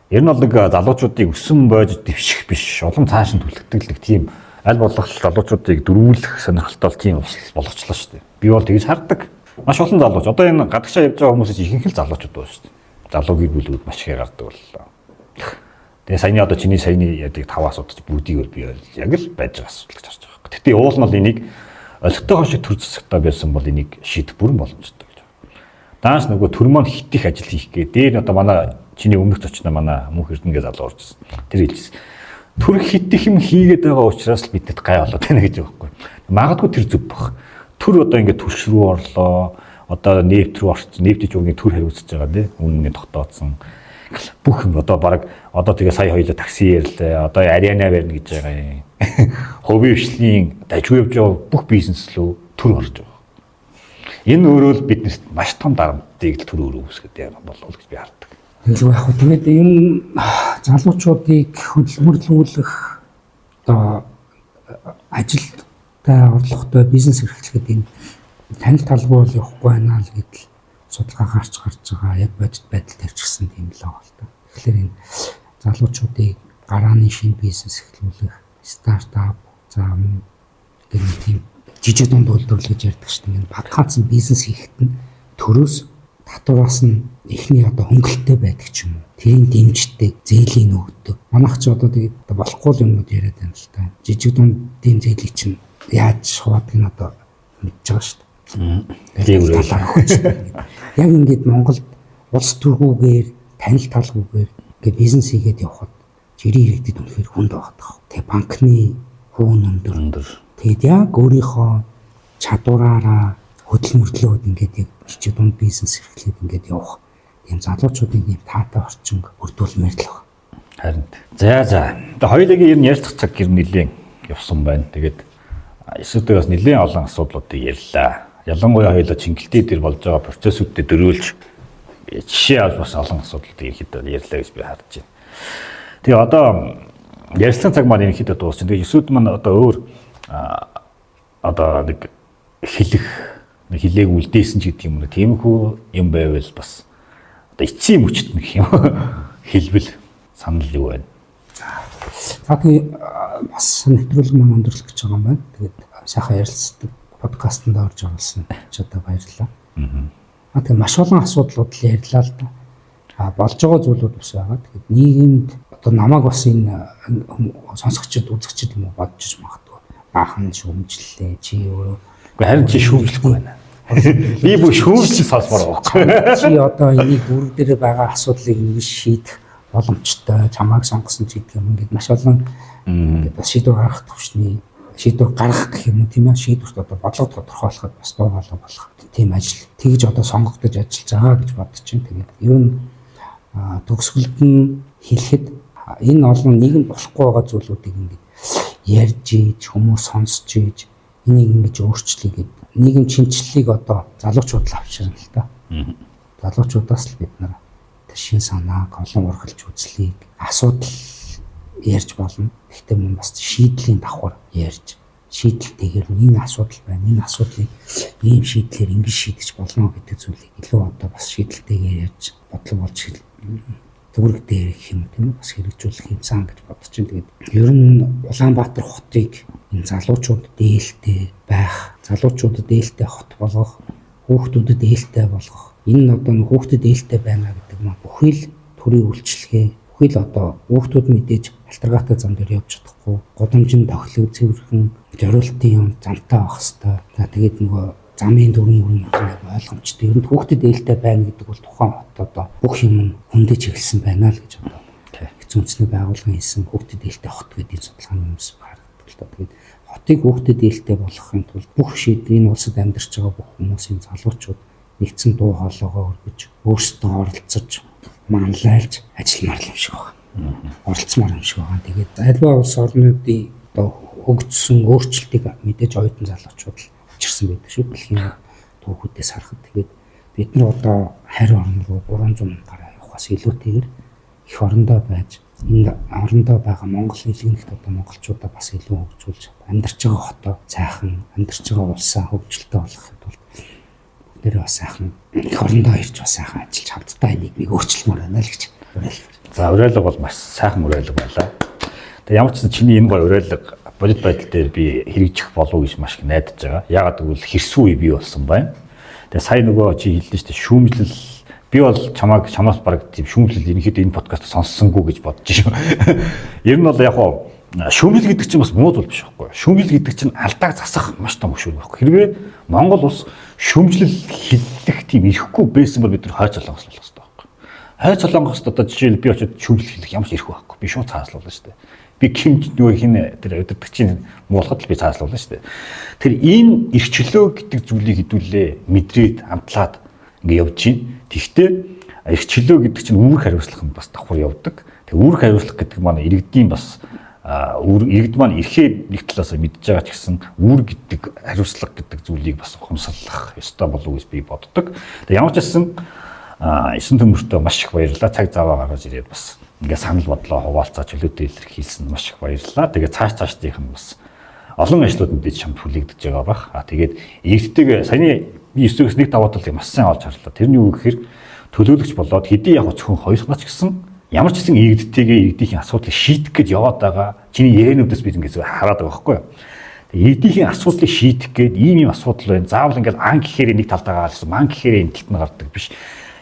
Ер нь бол нэг залуучуудыг өсөн бойж дэвших биш улам цааш нь түлхдэг л тийм аль болох залуучуудыг дөрвүүлэх сонирхолтой тийм болгочлоо шүү дээ. Би бол тэгж харддаг. Маш олон залууч. Одоо энэ гадагшаа явж байгаа хүмүүсийн ихэнх л залуучууд байна шүү дээ. Залуу гэр бүлүүд маш их гардаг боллоо. Тэгээ саяны одоо чиний саяны яадаг 5 асуудал бүгдийг би яг л байж байгаа асуудал гэж харж байгаа. Гэхдээ уул нь бол энийг олигтойгоо шиг төр засагтай байсан бол энийг шийдэх бүрэн боломжтой гэж байна. Даанч нөгөө төр маань хит их ажил хийх гээ. Дээр одоо манай чиний өмнөх зочноо манай мөнх эрдэнгээ залуу оржсэн. Тэр хэлсэн. Төр хит их юм хийгээд байгаа учраас л бидэд гай болоод байна гэж байгаа байхгүй. Магадгүй тэр зүг баг. Төр одоо ингээд түлш рүү орлоо. Одоо нефт рүү орсон. Нефтийн чугны төр хариуцж байгаа тий. Үнэний тогтооцсон. Бүх юм одоо баг одоо тэгээ сая хоёлоо такси ярьлаа. Одоо Ариана барьна гэж байгаа юм. Ховын хвшлийн дажгүй явж байгаа бүх бизнес рүү төр орж байгаа. Энэ өөрөө л биднэрт маш том дарамтыг төр өөрөө үүсгэж байгаа болов уу гэж би хардаг. Илүү яг хөө тэгээд энэ залуучуудыг хөдөлмөрлүүлэх одоо ажилтай орлоготой бизнес эрхлэхэд энэ танил талбай бол явахгүй байна л гэдэл судалгаа гарч байгаа яг бодит байдал тавьчихсан тийм л байгаа л та. Тэгэхээр энэ залуучуудыг гарааны шинэ бизнес эхлүүлэх, стартап, за гэх мэт тийм жижиг дунд үйлдвэрлэл гэж ярьдаг шүү дээ. Баг хаацсан бизнес хийхэд нь төрөөс татвараас нь эхний одоо хөнгөлөлттэй байдаг ч юм уу. Тэрийн дэмждэг, зээлийн өгдөг. Манайх ч одоо тэгээд болохгүй юмнууд яриад байна л та. Жижиг дундын зээлийг чинь яаж хуваадаг нь одоо мэдж байгаа шүү дээ. Тийм үү. Яг ингээд Монголд улс төргүүгээр, танил талгүйгээр ингээд бизнес хийгээд явхад жирийн иргэдэд үнэхээр хүнд байгаа. Тэгээ банкны хүүн өндөр. Тэгээд яг өөрийнхөө чадвараараа хөдөлмөрлөөд ингээд яг жижиг дунд бизнес эрхлээд ингээд явах тийм залуучуудын тийм таатай орчин бүрдүүлмээр л байна. Харин. За. Тэгээ хоёулынгийн ер нь ярилцах цаг гэр нэлийн явсан байна. Тэгээд эсвэл бас нэлийн олон асуудлуудыг ярьлаа. Ялангуяа хоёулаа чингэлтээ дээр болж байгаа процессүүдтэй дөрөөлж жишээ авч бас олон асуудлуудыг ихэд ярьлаа гэж би харж байна. Тэгээ одоо ярьсан цаг маань ихэд дууссан. Тэгээ эсвэл маань одоо өөр одоо нэг хэлээг үлдээсэн ч гэдэг юм уу. Тиймэрхүү юм байвал бас одоо эцсийн мөчт нэг юм хэлбэл санал юу байна. За тэгээ бас нэвтрүүлэг маань өндөрлөх гэж байгаа юм байна. Тэгээд сайхан ярилцдаг подкастт орж оруулсан ч одоо баярлалаа. Тэгээ маш олон асуудлууд л ярьлаа л да. Болж байгаа зүйлүүд бас байгаа. Тэгээд нийгэмд одоо намайг бас энэ сонсогчд, үзэгчд юм уу бодож магадгүй. Баахан шүүмжлээ чи өөрөө. Харин чи шүүмжлэхгүй байна. Би бүр шүүмжлэх сонсмоор байгаа. Чи одоо энийг бүрд дээр байгаа асуудлыг нэг шийдэх боломжтой чамайг сонгосон ч гэдэг юм ингээд маш олон ингээд бас шийдвэр гаргах төвчний шийдвэр гаргах гэх юм уу тийм ээ шийдвэрт одоо бодлого тодорхойлоход бас дуугаалга болох тийм ажил тэгж одоо сонгогдож ажиллаж байгаа гэж бодож чинь тэгээд ер нь төгсгөлд нь хэлэхэд энэ олон нийгэм болохгүй байгаа зүйлүүдийг ингээд ярьж ийж хүмүүс сонсч ийж энийг ингэж өөрчлөе гэдэг нийгэм шинжлэлийг одоо залуучууд л авчирна л та. Залуучуудаас л бид нар шин санааг олон ургалж үзлийг асуудал ярьж болно. Гэхдээ мөн бас шийдлийн давхар ярьж шийдэлтэйгээр энэ асуудал байна. Энэ асуудлыг ийм шийдлээр ингэж шийдэж болно гэдэг зүйлийг илүү одоо бас шийдэлтэйгээр ярьж бодлого болж төгрөг дээр гэх юм тийм үү бас хэрэгжүүлэх юмсан гэж бодож чинь тэгээд ер нь Улаанбаатар хотыг энэ залуучууд дээлтэй байх, залуучуудад дээлтэй хот болгох, хүүхдүүдэд дээлтэй болгох. Энэ нь одоо хүүхдэд дээлтэй байна гэдэг нь бүхий л төрийн үйлчлэгээ, бүхий л одоо хүүхдүүд мэдээж альтернатив зам дээр явж чадахгүй, годамжин тохилог цэвэрхэн зориултын юм замтай авах хэвээр. За тэгээд нөгөө замын дүрмийн ойлгомжтой. Ер нь хүүхдэд дээлтэй байна гэдэг бол тухайн хот одоо бүх юм хүндэж эхэлсэн байна л гэж одоо хэцүү үндэсний байгууллагын хийсэн хүүхдэд дээлтэй хот гэдэг судалгааны юмс харагддаг л та. Тэгээд хотыг хүүхдэд дээлтэй болгохын тулд бүх шийдвэр энэ улсад амьдарч байгаа бүх хүмүүсийн залуучууд нэгдсэн дуу хоолойгоо өргөж өөрсдөө оролцож манлайлж ажилламаар юм шиг байна. Оролцмоор юм шиг байна. Тэгээд альва улс орнуудын одоо хөгжсөн өөрчлөлтийг мэдээж оюутан залуучууд л учирсан байдаг шүү. Дэлхийн түүхүүдээс харахад тэгээд бид нар одоо харь орн руу 300 гараа явахаас илүүтэйгээр их орондоо байж энэ орондоо байгаа Монгол хэлнэгт одоо монголчуудаа бас илүү хөгжүүлж амьдарч байгаа хотоо сайхан амьдарч байгаа улсаа хөгжилтэй болгохын тулд нэрээ бас сайхан их орондоо ирж бас сайхан ажиллаж хамтдаа энийг өөрчлөмөр байна л гэж уриалсан. За уриалга бол маш сайхан уриалга байлаа. Тэгээ ямар ч гэсэн чиний энэ гой уриалга бодит байдал дээр би хэрэгжих болов гэж маш их найдаж байгаа. Яагаад гэвэл хэрсүү үе бий болсон байна. Тэгээ сая нөгөө чи хэллээ шүү дээ шүүмжлэл би бол чамаас бараг тийм шүүмжлэл ерөнхийдөө энэ подкаст сонссонгүй гэж бодож шүү. Ер нь бол яг хоо шүүмжлэл гэдэг чинь бас муу зүйл биш байхгүй. Шүүмжлэл гэдэг чинь алдааг засах маш том хөшүүр байхгүй. Хэрвээ Монгол улс шүүмжлэл хэллэх тийм ирэхгүй байсан бол бид нар хойц солонгос болох хэрэгтэй байхгүй. Хойц солонгост одоо жишээл би очиод шүүмжлэл хэлэх ямар ч ирэхгүй байхгүй. Би шууд цааслуулна шүү дээ. Би кимч нөгөө хин тэр өдөртөгчийн муулахад л би цааслуулна шүү дээ. Тэр ийм эрхчлөө гэдэг зүйлийг хэдүүлээ мэдрээд амтлаад ингээ явж чинь. Тэгвэл эрхчлөө гэдэг чинь үүрэг хариуцлах нь бас давхар явдаг. Тэг үүрэг хариуцлах гэдэг маань иргэдийн бас иргэд маань эрхээ нэг талаас мэдж байгаа ч гэсэн үүрэг гэдэг хариуцлага гэдэг зүйлийг бас ухамсарлах ёстой болов уу гэж би боддог. Тэг ямар ч гэсэн 9 төмөртөө маш их баярлалаа. Цаг зав гаргаж ирээд бас ингээ санал бодлоо хуваалцаа чөлөөтэй илэрхийлсэн маш их баярлалаа. Тэгээ цаашдынх нь бас олон ажлууд мэдээж чамд хүлээгдэж байгаа бах. Тэгээд эргэжтэйгээ саяны би 9-өөс 1 даваатал маш сайн олж харлаа. Тэрний үг гэхээр төлөөлөгч болоод хэдий яг зөвхөн хоёрхнаач гэсэн ямар ч гэсэн иргэдтэйгээ иргэдийн асуудлыг шийдэх гэж яваад байгаа чиний яриануудаас бид ингэж хараад байгаа байхгүй юу. Иргэдийн асуудлыг шийдэх гээд ийм асуудал байна. Заавал ингээд ан гэхээр нэг талдаа гарсан, ман гэхээр энэ талд нь гардаг биш.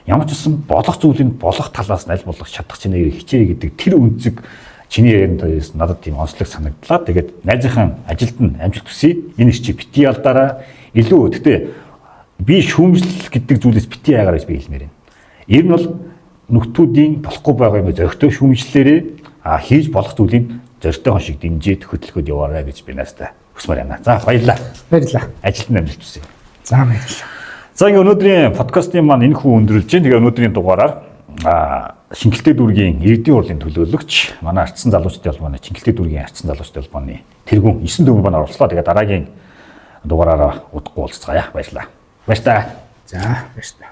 Ямар ч гэсэн болох зүйлийг болох талаас нь аль болох чадах чинээр хичээх гэдэг тэр үнцэг чиний ярианд надад тийм онцлог санагдлаа. Тэгээд найзынхаа ажилд нь амжилт хүсье. Энэ их чи бити алдаараа илүү. Гэхдээ би шүүмжлэл гэдэг зүйлээс бити яагаар гэж би хэлмээр байна. Ер нь бол нүхтүүдийн болохгүй байгаа юм зөрөгтэй шүүмжлэлээрээ хийж болох зүйлийг зөрөгтэй хон шиг дэмжиж хөдөлгөөд яваарай гэж би наастаа хүсмээр байна. За баярлалаа. Баярлалаа. Ажилд нь амжилт хүсье. За баярлалаа. За ингээ өнөөдрийн подкастын маань энэ хүү өндөрлж байна. Тэгээ өнөөдрийн дугаараар Шингэлтэй дүүргийн иргэдийн хурлын төлөөлөгч манай Ардсан залуучдын холбооны Шингэлтэй дүүргийн Ардсан залуучдын холбооны тэргүүн 9 дөрвөн байна оролцлоо. Тэгээ дараагийн дугаараараа удахгүй уулзцгаая. Баярлалаа. Баярлалаа. За баярлалаа.